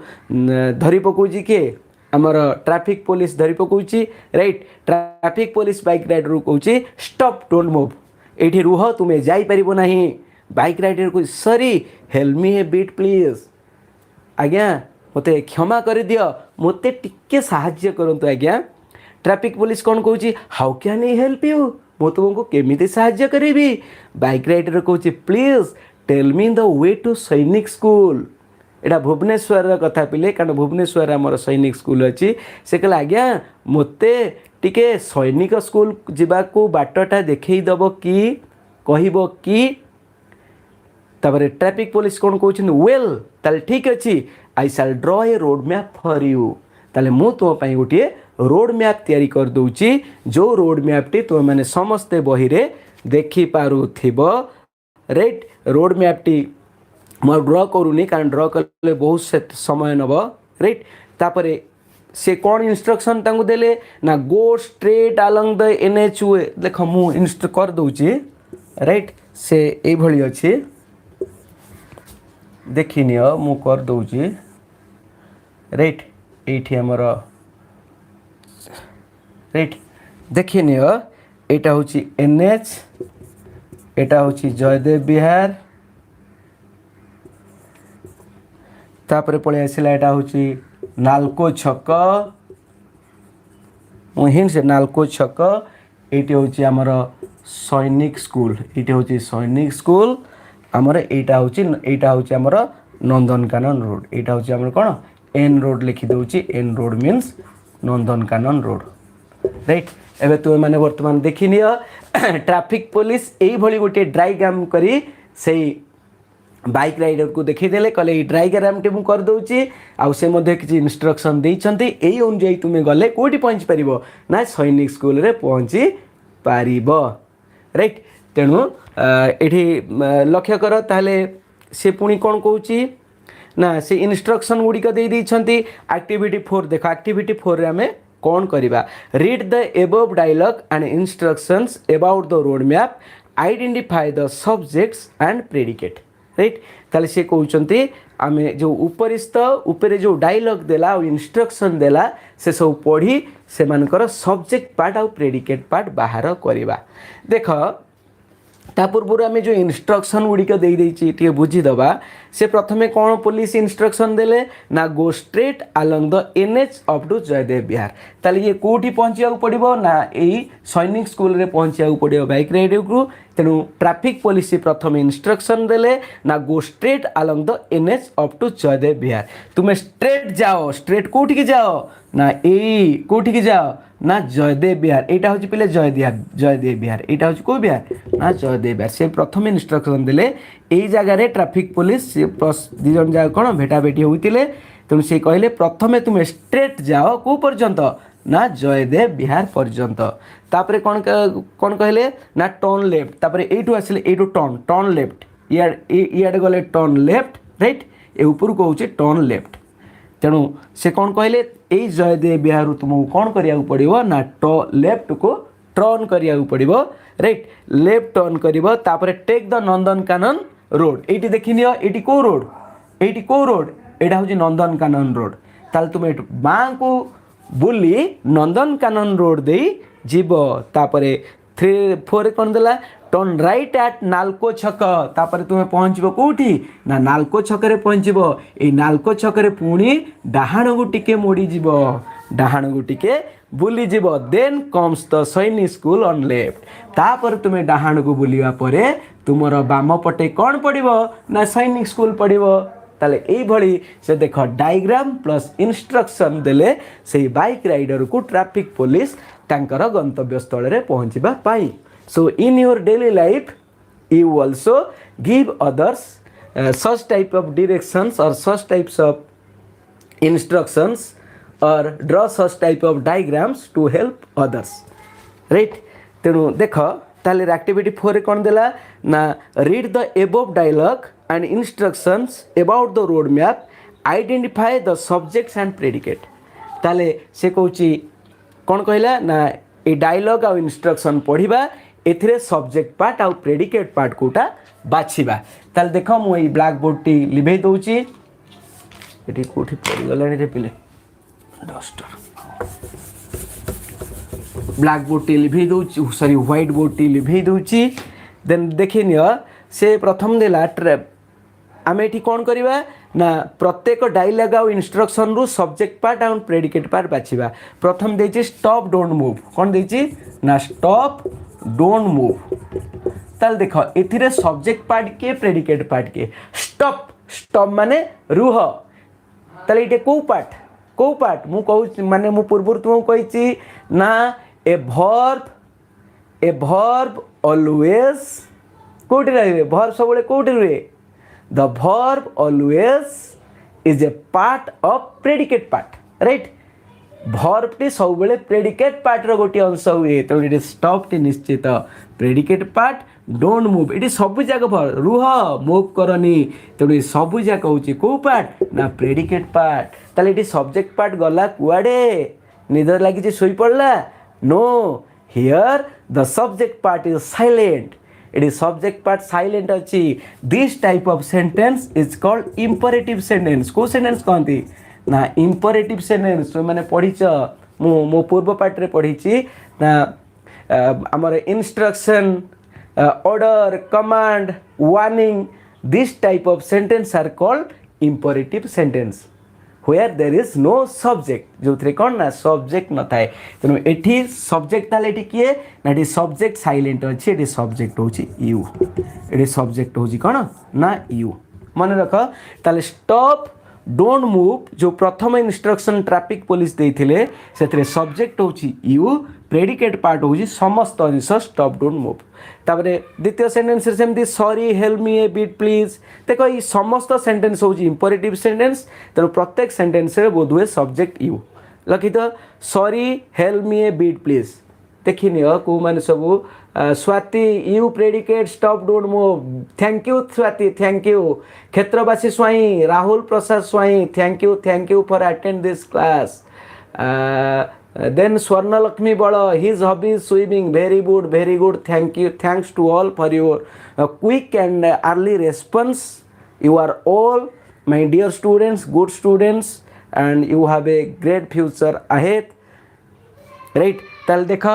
धरी पकाउची किए आमर ट्रैफिक पुलिस धरी पकाउची right traffic police bike rider को कहूँ स्टॉप डोंट मूव ये रुह तुम्हें जापर ना बाइक राइडर को sorry help me a bit please आज्ञा मते क्षमा कर दियो मते टिके साहाय्य करंतु आज्ञा ट्रैफिक पुलिस कौन कहूँ how can I help you मु तुमको केमिति साहाय्य करी बाइक राइडर कहूँ please tell me the way to Sainik school एटा भुवनेश्वर कथा पिले कारण भुवनेश्वर आमर सैनिक स्कूल अच्छी से कहला आज्ञा मते टिके सैनिक स्कूल जावाक बाटटा देखईदेव कि कहब कि तापर ट्रैफिक पुलिस कौन कहते वेल ताले ठीक अच्छी I shall draw a road map for you ताले मु तुम पाई गोटे रोड मैप तैयारी कर दूची जो रोड मैपटी तुम मैंने समस्ते बही रे देखी पारुथिबो राइट रोड मैपटी मैं ड्र करूनी कारण ड्र कले बहुत से समय नब राइट तापर से कौन इंस्ट्रक्शन तांको देले ना go straight along the NH way देख मु इंस्ट कर दूची राइट से ए भली अछि देखिनि मु कर दूची राइट एठी हमर राइट देखिनि एटा होची एनएच एटा होची जयदेव विहार तापर पळै आसिला एटा होची नालको छक हिंट से नालको छक एटी होची हमर सैनिक स्कूल एटी होची सैनिक स्कूल हमर एटा होची हमर नंदनकानन रोड एटा होची हमर कोन एन रोड लिखि दउची N road means Nandankanan road right एबे तुम माने वर्तमान देखि नियो ट्रैफिक पुलिस एई भली गोटे डायग्राम करी सेई बाइक राइडर को देखी देले कहले ई डायग्राम टे मु कर दउची आ से मध्ये किछि इंस्ट्रक्शन देइछंती एई अनुଯାयी तुमे गले कोठी पहुंच परिबो ना सैनिक स्कूल रे पहुंची पारिबो राइट तेणु एठी लक्ष्य कर ताले से पुणी कोन कहूची ना से इंस्ट्रक्शन गुड़िक दे देइछंती एक्टिविटी 4 देखो एक्टिविटी 4 रे हमें कौन करिबा read the above dialogue and instructions about the road map identify the subjects and predicate right ताले से कहउचंती आमे जो उपरिस्थ ऊपर जो डायलॉग देला और इंस्ट्रक्शन देला से सब पढ़ी से मानकर सब्जेक्ट पार्ट और प्रेडिकेट पार्ट बाहर करिबा देखो ता पूर्व आम जो इंस्ट्रक्शन गुड़िक दे बुझीदबा से प्रथमे कौन पुलिस इंस्ट्रक्शन देले ना go straight along the NH up to Jaydev Vihar ताले ये कोठी पहुँचा पड़ो ना यही सैनिक स्कूल रे पहुँचा पड़ो बाइक राइडर को तेणु ट्रैफिक पुलिस प्रथम इंस्ट्रक्शन देले ना go straight along the NH up to Jaydev Vihar तुम्हें स्ट्रेट जाओ स्ट्रेट कोठी की जाओ ना यही कोठी की जाओ ना जयदेव विहार यहाँ हूँ पे जयदेव विहार यहाँ हूँ कौ विहार ना जयदेव विहार से प्रथम इंस्ट्रक्शन देले यही जगह ट्रैफिक पुलिस प्लस दी जन जाक कौन भेटाभेटी होते तेणु से कहले प्रथमे तुम्हें स्ट्रेट जाओ कौ पर्यंत ना जयदेव विहार पर्यंत तापरे कौन कौन कहले ना टर्न लेफ्ट तापरे एठू आसिले एठू टर्न लेफ्ट इयाडे गले टर्न लेफ्ट राइट ए ऊपर को होचे टर्न लेफ्ट तेणु से कौन कहले यही जयदेव विहार तुमको कौन करिया पड़ो ना लेफ्ट को टर्न करिया पड़ो राइट लेफ्ट टर्न करिवो तापरे टेक द नंदनकानन रोड एटी देखि नियो एटी को रोड एटा हूँ नंदनकानन रोड ताल तुम बाँ को बुली नंदनकानन रोड दे जीव तापरे 3-4 कौन देला टर्न राइट एट नालको छक तापर तुम्हें पहुँचब कौटी ना नालको छकरे पहुँचब ये नालको छकरे पुणी डाहाण को टिके मोड़ी जीव डाहाण को टिके बुली जीव then comes the Sainik school on left तापर तुम्हें डाहाण को बुलिया परे तुमर बाम पटे कौन पड़ो ना सैनिक स्कूल पड़ो ताले एई भली से देख डायग्राम प्लस इंस्ट्रक्शन देले से बाइक राइडर को ट्रैफिक पुलिस तांकर गंतव्य स्थल रे पहुँचबा पाई So in your daily life, you also give others such type of directions or such types of instructions or draw such type of diagrams to help others. Right? तेणु देख ताले activity 4 कौन देला ना read the above dialogue and instructions about the road map, identify the subjects and predicate. ताले से कहूची कौन कहला ना ए डायलॉग और इंस्ट्रक्शन पढ़िबा एथिरे सब्जेक्ट पार्ट आउ प्रेडिकेट पार्ट कोटा बाछिबा ताल देख मु ए ब्लैक बोर्ड टी लिभे दउची एठी कोठी पड़ी गलानी रे पिले डस्टर ब्लैक बोर्ड टी लिभे दउची सॉरी व्हाइट बोर्ड टी लिभे दउची देन देखिनियो से प्रथम देला ट्रैप आमे एठी कोन करिबा ना प्रत्येक डायलॉग आउ इंस्ट्रक्शन रु सब्जेक्ट पार्ट आउ प्रेडिकेट पार्ट बाछिबा प्रथम देछि स्टॉप डोंट मूव कोन देछि ना स्टॉप डोंट मूव ताल देख एथिरे सब्जेक्ट पार्ट के प्रेडिकेट पार्ट के स्टॉप माने रुह ताल इटे को पार्ट मु कहू माने मु पूर्व तुमको कहिछि ना ए वर्ब ऑलवेज कोठी रहे वर्ब सबले कोठी रहे the verb always is a part of predicate part right verb T सब बेले प्रेडिकेट पार्ट रो गोटी अंश हुए तो ये स्टॉप टी निश्चित प्रेडिकेट पार्ट डोंट मूव ये सब जगह रुह मूव करनी तेणु सब जगह हूँ कौ पार्ट ना प्रेडिकेट पार्ट ताले ये सब्जेक्ट पार्ट गला कुआडे निदर लगी शोई पड़ला no here the subject part is silent it is subject part silent अच्छी this type of sentence is called imperative sentence को sentence कहती ना imperative sentence तो मैंने पढ़ी मो पूर्व पार्ट रे पढ़ी ना आमर instruction order command warning this type of sentence are called imperative sentence where there is no subject जो थे कौन ना subject न थाए तेणु एठी subject ताले एठी किए ना एठी subject silent अच्छी एठी subject होची you एठी subject होची कौन ना you मन रख ताले stop don't move जो प्रथम इंस्ट्रक्शन ट्रैफिक पुलिस देइथिले सेतरे सब्जेक्ट होची यू प्रेडिकेट पार्ट होची समस्त अंश स्टॉप डोंट मूव तापरे द्वितीय सेंटेंस रे सेमती sorry help me a bit please देखो ई समस्त सेंटेंस होची इंपरेटिव सेंटेंस तेणु प्रत्येक सेंटेंस रे बोध हुए सब्जेक्ट यू लखि तो sorry help me a bit please देखिनि को माने सब Swati you predicate stop don't move thank you Swati thank you Kshetrabasi Swain Rahul Prasad Swain thank you for attend this class then Swarnalakshmi बड़ his hobby swimming very good thank you thanks to all for your quick and early response you are all my dear students good students and you have a great future ahead right ताल देख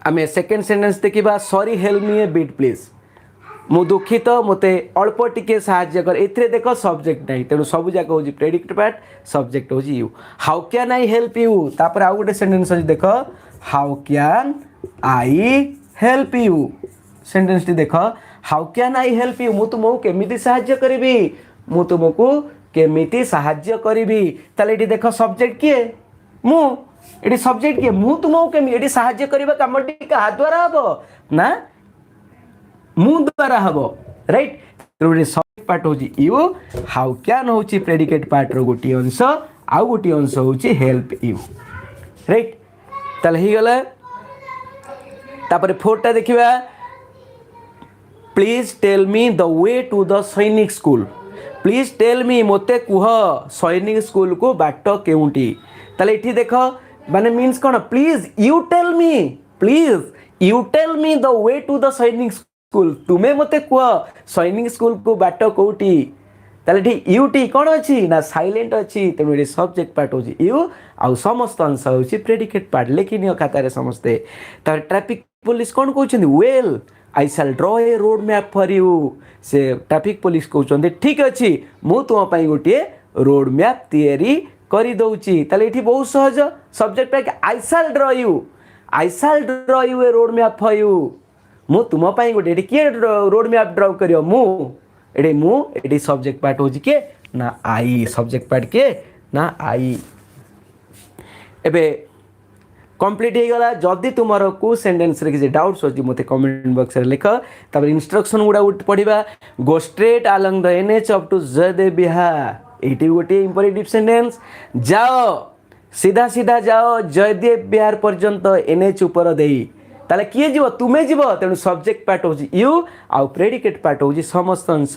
आम second sentence देखा sorry help me a bit please मु दुखित मते अल्प टिके साहाय्य कर एथरे देख सब्जेक्ट नहीं तेणु सब जाक हो प्रेडिक्ट पार्ट सब्जेक्ट हो you how can I help you तापर आउ गोटे सेंटेंस अछि देख how can I help you sentence टी देख how can I help you मु तुमको केमिति साहाय्य करबी मु तुमको केमिति साहाय्य करबी ताले एटी देख सब्जेक्ट किए मु एटी सब्जेक्ट किए मु तुमको केमि एटी साहाय्य करबा कामटी का द्वारा हबो ना मु द्वारा हबो राइट तो सब्जेक्ट पार्ट होची यू हाउ कैन होची प्रेडिकेट पार्ट रो गोटी अंश आउ गोटी अंश होची हेल्प यू राइट ताले ही गला तापर फोरटा देखिबा please tell me the way to the Sainik school please tell me मोते कुह सैनिक स्कूल को बाट केउंटी ताले एठी देखो माने मीन्स कोन please you tell me the way to the Sainik school तुम्हें मते कुह सैनिक स्कूल को बाट कोउटी ताले ठी यूटी कोन अछि ना साइलेंट अछि तेनु एठी सब्जेक्ट पार्ट होछि यू आ समस्त अंश होछि प्रेडिकेट पार्ट लेकिन खाता रे समस्ते तार ट्रैफिक पुलिस कोन कहउछन्ती well I shall draw a road map for you से ट्रैफिक पुलिस कहउछन्ती ठीक अछि मु तुम पई गोटे रोड मैप तैयारी करी दउची ताले एठी बहुत सहज subject part I shall draw you a road map for you मु तुम पई गोटे एठी के रोड मैप ड्रॉ करियो मु एठी सब्जेक्ट पार्ट होची के ना आई सब्जेक्ट पार्ट के ना आई एबे कंप्लीट हो गला जदि तुमर को सेंटेंस रे किसी डाउट्स होची मते कमेंट बॉक्स रे लिख तब इंस्ट्रक्शन गुडा पढ़िबा go straight along the NH up to Jaydev Vihar एटी गोटे इंपरेटिव सेंटेंस जाओ सीधा सीधा जाओ जयदेव विहार पर्यंत एनएच ऊपर देई ताले किए जीव तुमे जीव तेणु सब्जेक्ट पार्ट होची यू आउ प्रेडिकेट पार्ट होची समस्त अंश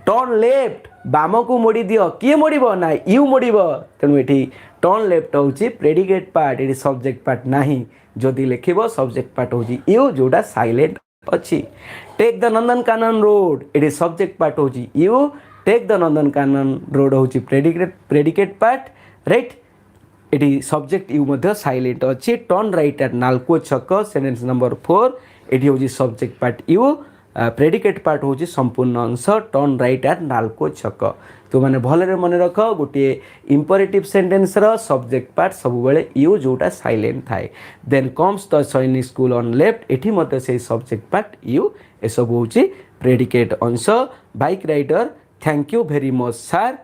टर्न लेफ्ट बाम को मोड़ी दियो किए मोड़िबो ना यू मोड़िबो तेणु एठी टर्न लेफ्ट होची प्रेडिकेट पार्ट एठी सब्जेक्ट पार्ट नाही जदि लिखिबो सब्जेक्ट पार्ट होची यू जोटा साइलेंट अछि टेक द नंदनकानन रोड एठी सब्जेक्ट पार्ट होची you take the Nandankanan road होची प्रेडिकेट पार्ट राइट एटी सब्जेक्ट यू मध्य साइलेंट अच्छी टर्न राइट एट नालको छक सेंटेंस नंबर 4 एटी होची subject part you predicate part होची संपूर्ण अंश टर्न राइट एट नालको छक तो माने भलरे मन रख गोटे इंपरेटिव सेंटेंस रो सब्जेक्ट पार्ट सब बेले यू जोटा साइलेंट थाए then comes the Sainik school on left eighty मते से सब्जेक्ट पार्ट यू ए सब होची प्रेडिकेट अंश bike rider thank you very much sir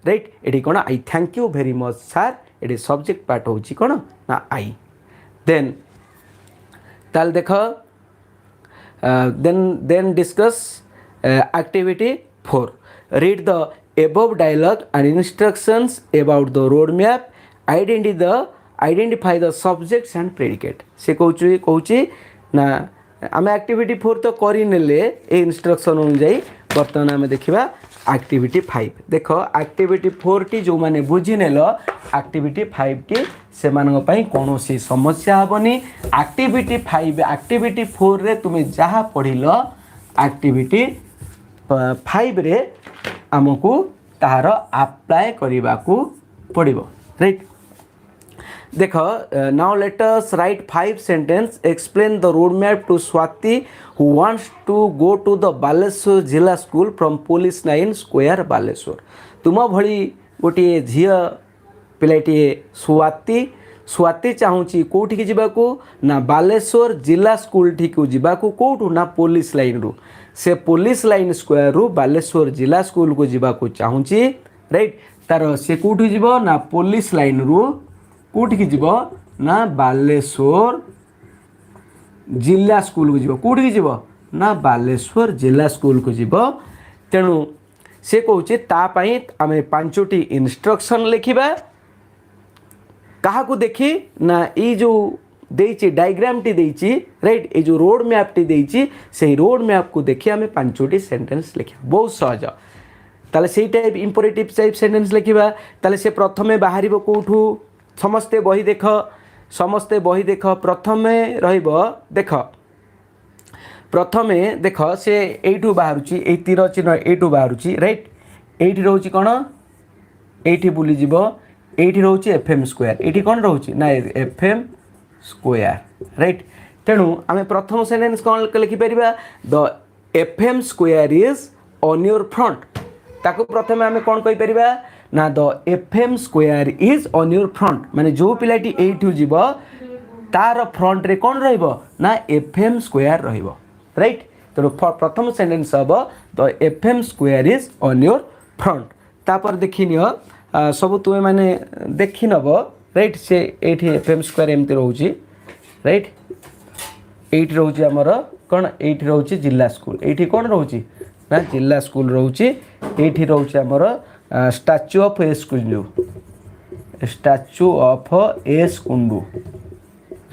right एटी कोन I thank you very much sir एटी सब्जेक्ट पार्ट होची कोन ना आई देन ताल देख then discuss activity 4 read the above dialogue and instructions about the road map identify the subjects and predicate से कहूची ना आम एक्टिविटी 4 तो करी नेले ए इंस्ट्रक्शन अनुसार बर्तमान आम देखा एक्टिविटी 5 देख एक्टिविटी 4 टी जो माने बुझी नेल एक्टिविटी 5 टी से मानक पई कोनोसी समस्या हेबनी एक्टिविटी 5 एक्टिविटी 4 रे तुमे जहा पढिलो एक्टिविटी 5 रे आमको तार अप्लाई करने को पड़ो राइट देख now let us write 5 sentence explain the road map to Swati who wants to go to the Baleshwar जिला school from police line square Baleshwar. तुम भली गोटे झी पिलाटीए स्वाति स्वाति चाहूँगी कौटिकी जावाकू ना बालेश्वर जिला स्कूल ठी जावाकू कौटू ना पुलिस लाइन रु से पुलिस लाइन स्क्वायर रु बालेश्वर जिला स्कूल को जावाकू चाहूँगी राइट तार से कौटी जीव ना पुलिस लाइन रु कौटिकी जीव ना बालेश्वर जिला स्कूल को जीव कौटिकी जीव ना बालेश्वर जिला स्कूल को जीव। तेणु से कौचे तापाई आमे 5टी इंस्ट्रक्शन लिखिबा कहा को देखी ना ये जो देइछि डायग्राम टी देइछि राइट ये जो रोड मैप टी देइछि से रोड मैप को देखि आमे 5टी सेंटेंस लिखिबा बहुत सहज। ताले सेही टाइप इंपोरेटिव टाइप सेंटेंस लिखिबा ताले से प्रथमे बाहरिबो कोठू समस्ते बही देख प्रथमे रहिबो देख प्रथमे देख से एठू बाहरुची ए तीर चिन्ह एठू बाहरुची राइट एठी रहउची कोन एठी बुली जीवो एठी रहउची एफएम स्क्वायर एठी कोन रहउची ना एफएम स्क्वायर राइट। तेणु आमे प्रथम सेंटेंस कोन लिखि परिबा the FM square is on your front ताको प्रथमे आमे कोन कहि परिबा ना the FM square is on your front माने जो पिलाटी एठू जीवो तार फ्रंट रे कोन रहइबो ना एफएम स्क्वायर रहइबो राइट। तेणु प्रथम सेंटेंस हम the FM square is on your front तापर देखिनियो सब तुमे माने देखि नब राइट से एठी एफएम स्क्वायर एमती रहउची राइट एठी रहउची हमर कोन एठी रहउची जिला स्कूल एठी कोन रहउची ना जिला स्कूल रहउची एठी रहउची हमर statue of S Kundu statue of S Kundu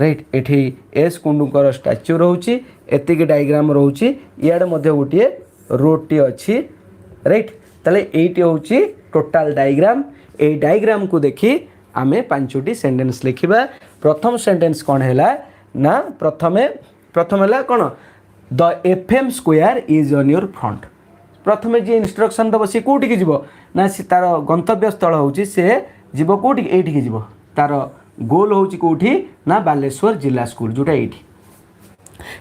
right एठी एस कुंडूकर स्टैच्यू रहउची एतिक डायग्राम रहउची इयाडे मध्ये गोटिए रोड टी अछि राइट ताले एटी होउची टोटल डायग्राम ए डायग्राम को देखी आमे 5टी सेंटेंस लिखिबा। प्रथम सेंटेंस कोन हैला ना प्रथमे हैला कोन the FM square is on your front प्रथमे जे इंस्ट्रक्शन दबो से कोठी के जीवो ना से तार गंतव्य स्थल होउची से जीवो कोठी एठी के जीवो तार गोल होउची कोठी ना बालेश्वर जिला स्कूल जोटा एठी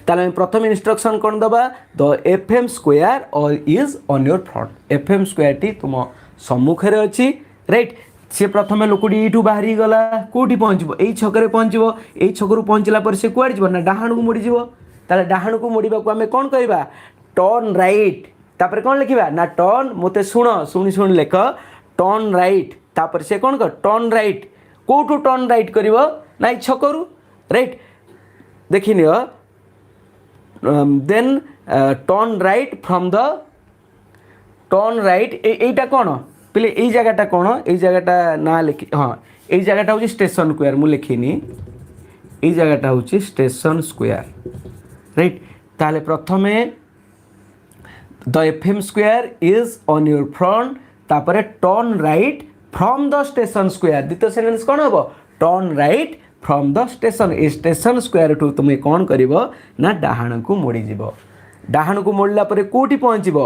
ताले प्रथम इंस्ट्रक्शन कोन दबा the FM square is on your front FM square T तुम सम्मुख रे अछि राइट से प्रथमे लोकडी एठू बाहरी गला कोठी पहुंचबो एई छकरे पहुंचबो एई छकरू पहुंचला पर से कुआड जीवो ना डाहाण को मुड़ी जीवो ताले डाहाण को मुड़ीबा को हमें कोन कहबा टर्न राइट तापर कोन लिखिबा ना टर्न मोते सुनी लेख टर्न राइट तापर से कोन कर टर्न राइट कोठू टर्न राइट करिवो ना ई छकरू राइट देखिनियो then turn right from the turn right एटा कोन पहले এই জায়গাটা কোন এই জায়গাটা না লিখি হ্যাঁ এই জায়গাটা হচ্ছে স্টেশন স্কয়ার মু লিখিনি এই জায়গাটা হচ্ছে স্টেশন স্কয়ার রাইট তাহলে প্রথমে the FM square is on your front तापर turn right from the station square द्वितीय सेंटेंस कोन हबो turn right from the station a station square टू तुम कोन करिवो ना डाहाण को मोड़ी जीवो डाहाण को मोड़ला परे कोठी पहुंचीबो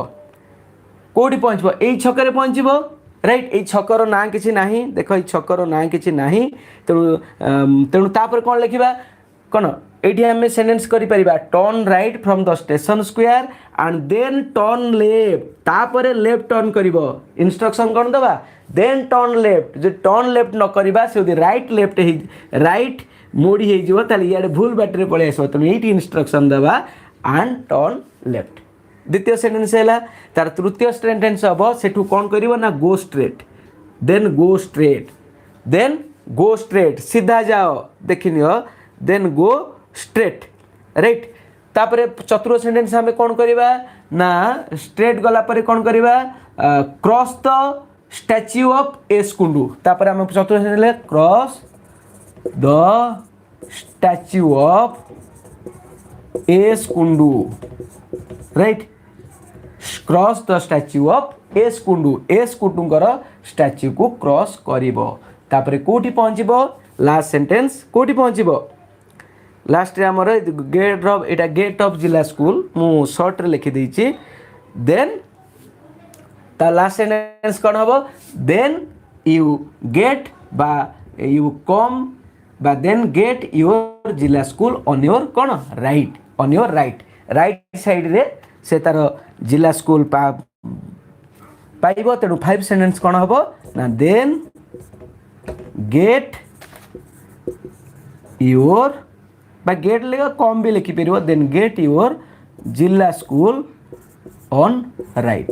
एई छकरे पहुंचीबो राइट ए छकर ना किछि नाही देखो ए छकर ना किछि नाही तेणु तापर कोन लिखिबा कोन एठी हमें सेंटेंस करि परिबा turn right from the station square and then turn left तापर लेफ्ट टर्न करिवो इंस्ट्रक्शन कोन दबा देन टर्न लेफ्ट जे टर्न लेफ्ट न करिबा से राइट लेफ्ट राइट मोड़ी हे जिवो ताले याडे भूल बाटरे पळे आसो तुम एठी इंस्ट्रक्शन दबा एंड टर्न लेफ्ट द्वितीय सेंटेंस है तार तृतीय सेंटेंस हम सेठू कौन कर ना go straight then go straight सीधा जाओ देखिनि देन गो स्ट्रेट राइट तापर चतुर्थ सेंटेंस हमें कौन करवा ना स्ट्रेट गला पर कौन करवा cross the statue of S Kundu तापर हम चतुर्थ sentence cross the statue of S Kundu right cross the statue of S कुंडूंकर स्टैच्यू को क्रॉस करिवो तापर कोठी पहुंचीबो लास्ट सेंटेंस कोठी पहुंचीबो लास्ट रे हमर गेट ऑफ जिला स्कूल मु शॉर्ट रे लिखि देछि देन ता लास्ट सेंटेंस कोन हबो देन यू गेट बा यू कम बा देन गेट योर जिला स्कूल ऑन योर कौन right on your right side रे से तार जिला स्कूल पाइब तेणु 5 सेंटेंस कौन हम ना देन गेट योर बा गेट लेगा कम भी लिखिपर देन गेट योर जिला स्कूल ऑन राइट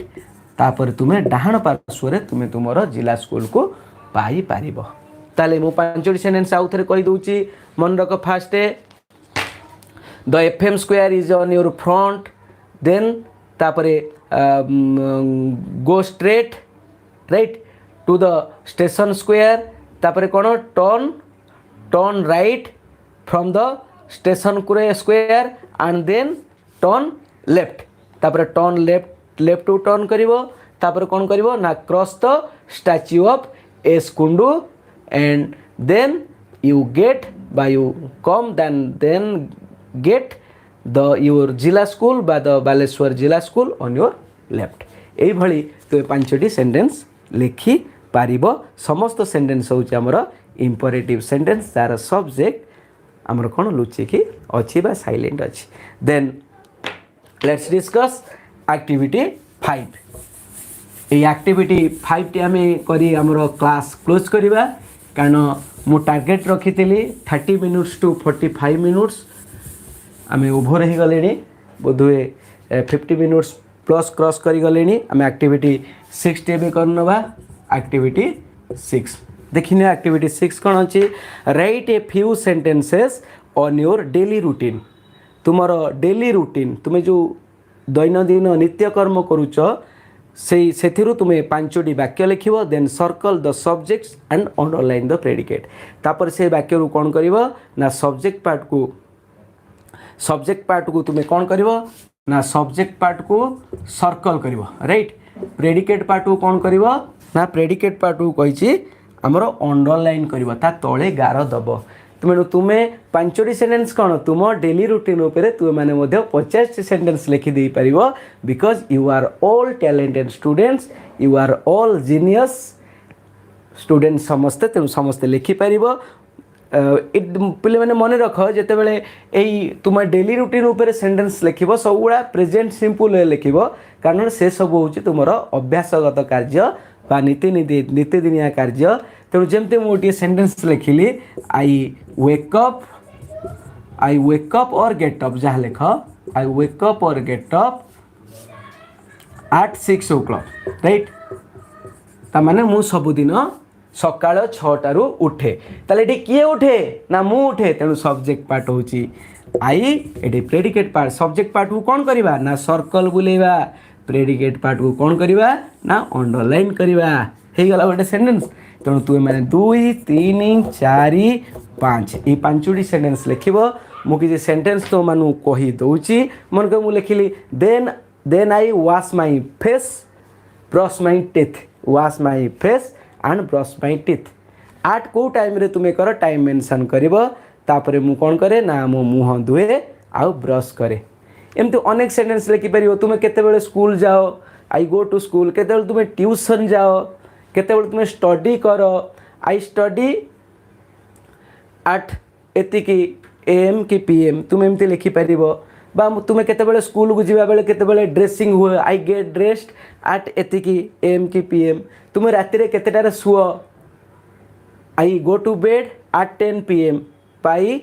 तापर तुम्हें डाहाण पार्श्व तुम्हें तुमर जिला स्कूल को पाई पारिबो ताले मु 5टी सेंटेंस आउ थे कहि दउची मन रख first the FM square is on your front then तापरे go straight right to the station square तापरे कोन turn right from the station square and then turn left तापरे टर्न लेफ्ट टू टर्न करिवो तापरे कोन करिवो ना cross the statue of S Kundu and then you get by you come then get the your जिला school बा the Baleshwar जिला school on your left एई भली तो 5टी सेंटेंस लिखि पारिबो समस्त सेंटेंस होउची हमर इंपरेटिव सेंटेंस तार सब्जेक्ट हमर कोन लुचि कि अछि बा साइलेंट अछि देन लेट्स डिस्कस एक्टिविटी 5 ए एक्टिविटी 5 टी हमें करी हमर क्लास क्लोज करिबा कारण मु टार्गेट रखी 30 मिनिट्स टू 45 मिनिट्स आम ओभर हो गले बोधे 50 मिनिट्स प्लस क्रॉस करी गले आम एक्टिविटी 6 टी भी करनबा एक्टिविटी 6 देखिने एक्टिविटी 6 कौन अच्छी write a few sentences on your daily routine तुमर डेली रूटीन तुम्हें जो दैनंदिन नित्यकर्म करुच से तुम्हें 5टी वाक्य लिख then circle the subjects and underline the predicate तापर से वाक्य रू कौन कर ना सब्जेक्ट पार्ट को तुम्हें कौन कर ना सब्जेक्ट पार्ट को सर्कल कर राइट प्रेडिकेट पार्ट को कौन कर ना प्रेडिकेट पार्ट को कही आमर अंडरलाइन कर तले गार दब तुम्हें 5टी सेंटेंस कौन तुम डेली रूटीन उपर तुम 50 सेंटेंस लिखिदे पार because you are all talented students you are all genius student समस्ते तेणु समस्ते लिखिपार पे मैंने मन रख जिते बड़े यही तुम डेली रूटीन उपर सेंटेंस लिख सब गुड़ा प्रेजेंट सिंपल लिख कारण से सब हूँ तुम अभ्यासगत कार्य बा नीतिदिनिया कार्य तेणु जमती मुझे सेंटेंस लिखिली आई वेकअप और गेटअप जहाँ लिख आई वेकअप और गेटअप at 6 o'clock राइट ताने मु सबुदिन सकाळ 6टारू उठे ताले एटी किए उठे ना मु उठे तेणु सब्जेक्ट पार्ट होची आई एटी प्रेडिकेट पार्ट सब्जेक्ट पार्ट को कौन करवा ना सर्कल बुलेवा प्रेडिकेट पार्ट को कौन करवा ना अंडरलाइन करवा हे गला गोटे सेंटेंस तेणु तुम मैंने 2 3 4 5 ये 5टी सेंटेंस लिख मुझे सेंटेंस तो मानू कही दौची मन को मुझे लिखिली then I wash my face brush my teeth wash my face and brush my teeth आट को टाइम रे तुम्हें कर टाइम मेंशन कर मु कौन करे ना मो मुँह धुए आउ ब्रश करे एमती अनेक सेंटेंस लिखिपर तुम्हें केते स्कूल जाओ आई गो टू स्कूल केते तुम्हें ट्यूशन जाओ केते तुम्हें स्टडी कर आई स्टडी एट एतिकी AM कि PM तुम्हें एमती लिखिपर बा तुम्हें केते स्कूल को जीवा बेले केते ड्रेसिंग हुए आई गेट ड्रेस्ड एट एतिकी AM कि PM तुम्हें राति रे केतेटारे सुओ I go to bed at 10 PM पाई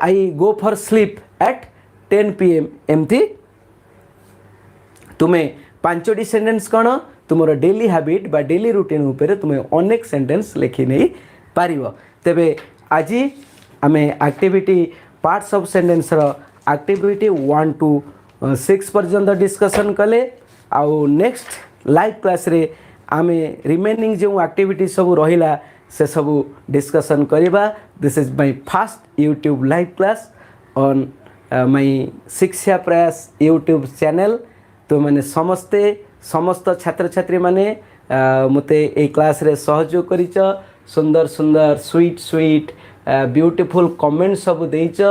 I go for sleep at 10 PM एमती तुम्हें 5टी सेंटेंस कौन तुम डेली हैबिट बा डेली रूटीन उपर तुम्हें अनेक सेंटेंस लिखि नहीं पारिबो तेबे आज आम activity parts of sentence activity 1 to 6 पर्यंत डिस्कशन कले आउ नेक्स्ट लाइव क्लास रे आमे रिमेनिंग जो एक्टिविटी सब रहिला से सब डिस्कशन करिबा this is my first YouTube live class on my शिक्षा प्रयास यूट्यूब चैनल तो मैंने समस्त छात्र छात्री माने मते ए क्लास रे सहयोग करिच सुंदर सुंदर स्वीट ब्यूटीफुल कमेंट सब देइच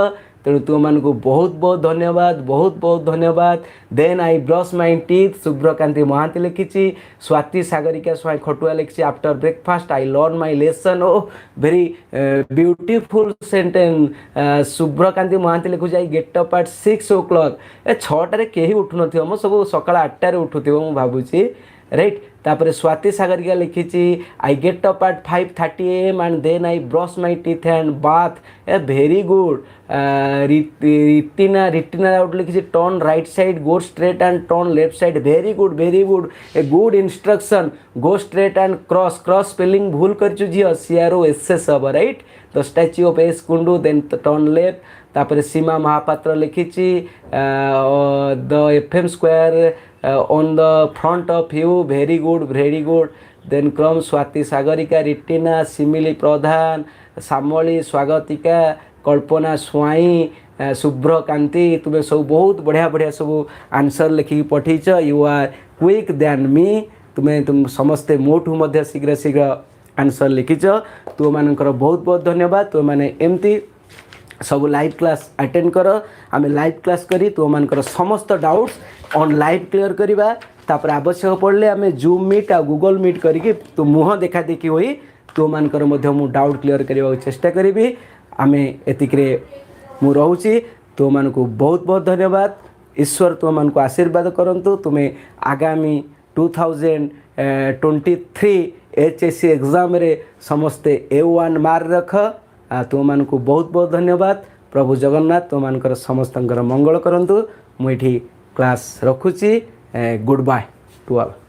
तेणु तुम मान को बहुत बहुत धन्यवाद, बहुत बहुत धन्यवाद। Then I brush my teeth, Subhrakanti Mahanti लिखी। स्वाति सागरिका स्वाई खटुआ लिखी after breakfast I learn my lesson. Oh very beautiful sentence. Subhrakanti Mahanti लिखुच I get up at 6 o'clock। ए 6टारे कहीं उठु नथिबो मो सब सकाळ 8टारे उठुथिबो मु भाबुची राइट। तापरे स्वाति सागरिका लिखी I get up at 5:30 AM and then I brush my teeth and bath. A very good. Ritina Rout लिखी turn right side go straight and turn left side. Very good very good. A good instruction. Go straight and cross. Cross spelling भूल कर झील CROSS हम right. The statue of S Kundu then turn left. तापरे सीमा महापात्र लिखी the FM square on the front of you। very good very good। then क्रम स्वाति सागरिका, रिटिना, सिमिली प्रधान, सामली, स्वागतिका, कल्पना स्वाई, शुभ्रकांति, तुम्हें सब बहुत बढ़िया बढ़िया सब आंसर लिखिक पठेच। You are quick then me. तुम समस्ते मोठू मध्य शीघ्र शीघ्र आंसर लिखिच। तुम मानकर बहुत बहुत धन्यवाद। तुम माने एमती सब लाइव क्लास अटेंड कर। आम लाइव क्लास करी तुम मानकर समस्त डाउट्स ऑन लाइव क्लियर करवा। तापर आवश्यक पड़े आम जूम मीट आ गूगल मीट करके तो मुँह देखा देखी होई तुम मानकर मध्य मु डाउट क्लियर करने चेष्टा करी। आम एतिक मु रहूची। तुम मानकु बहुत बहुत धन्यवाद। ईश्वर तुम मानकु आशीर्वाद करंतु। तुम्हें आगामी 2023 HSC एग्जाम रे समस्ते A1 मार्क रख। तुम मानकु बहुत बहुत धन्यवाद। प्रभु जगन्नाथ तुम मानकर समस्तंकर मंगल करंतु। मुझे क्लास रखुची। Good bye to all.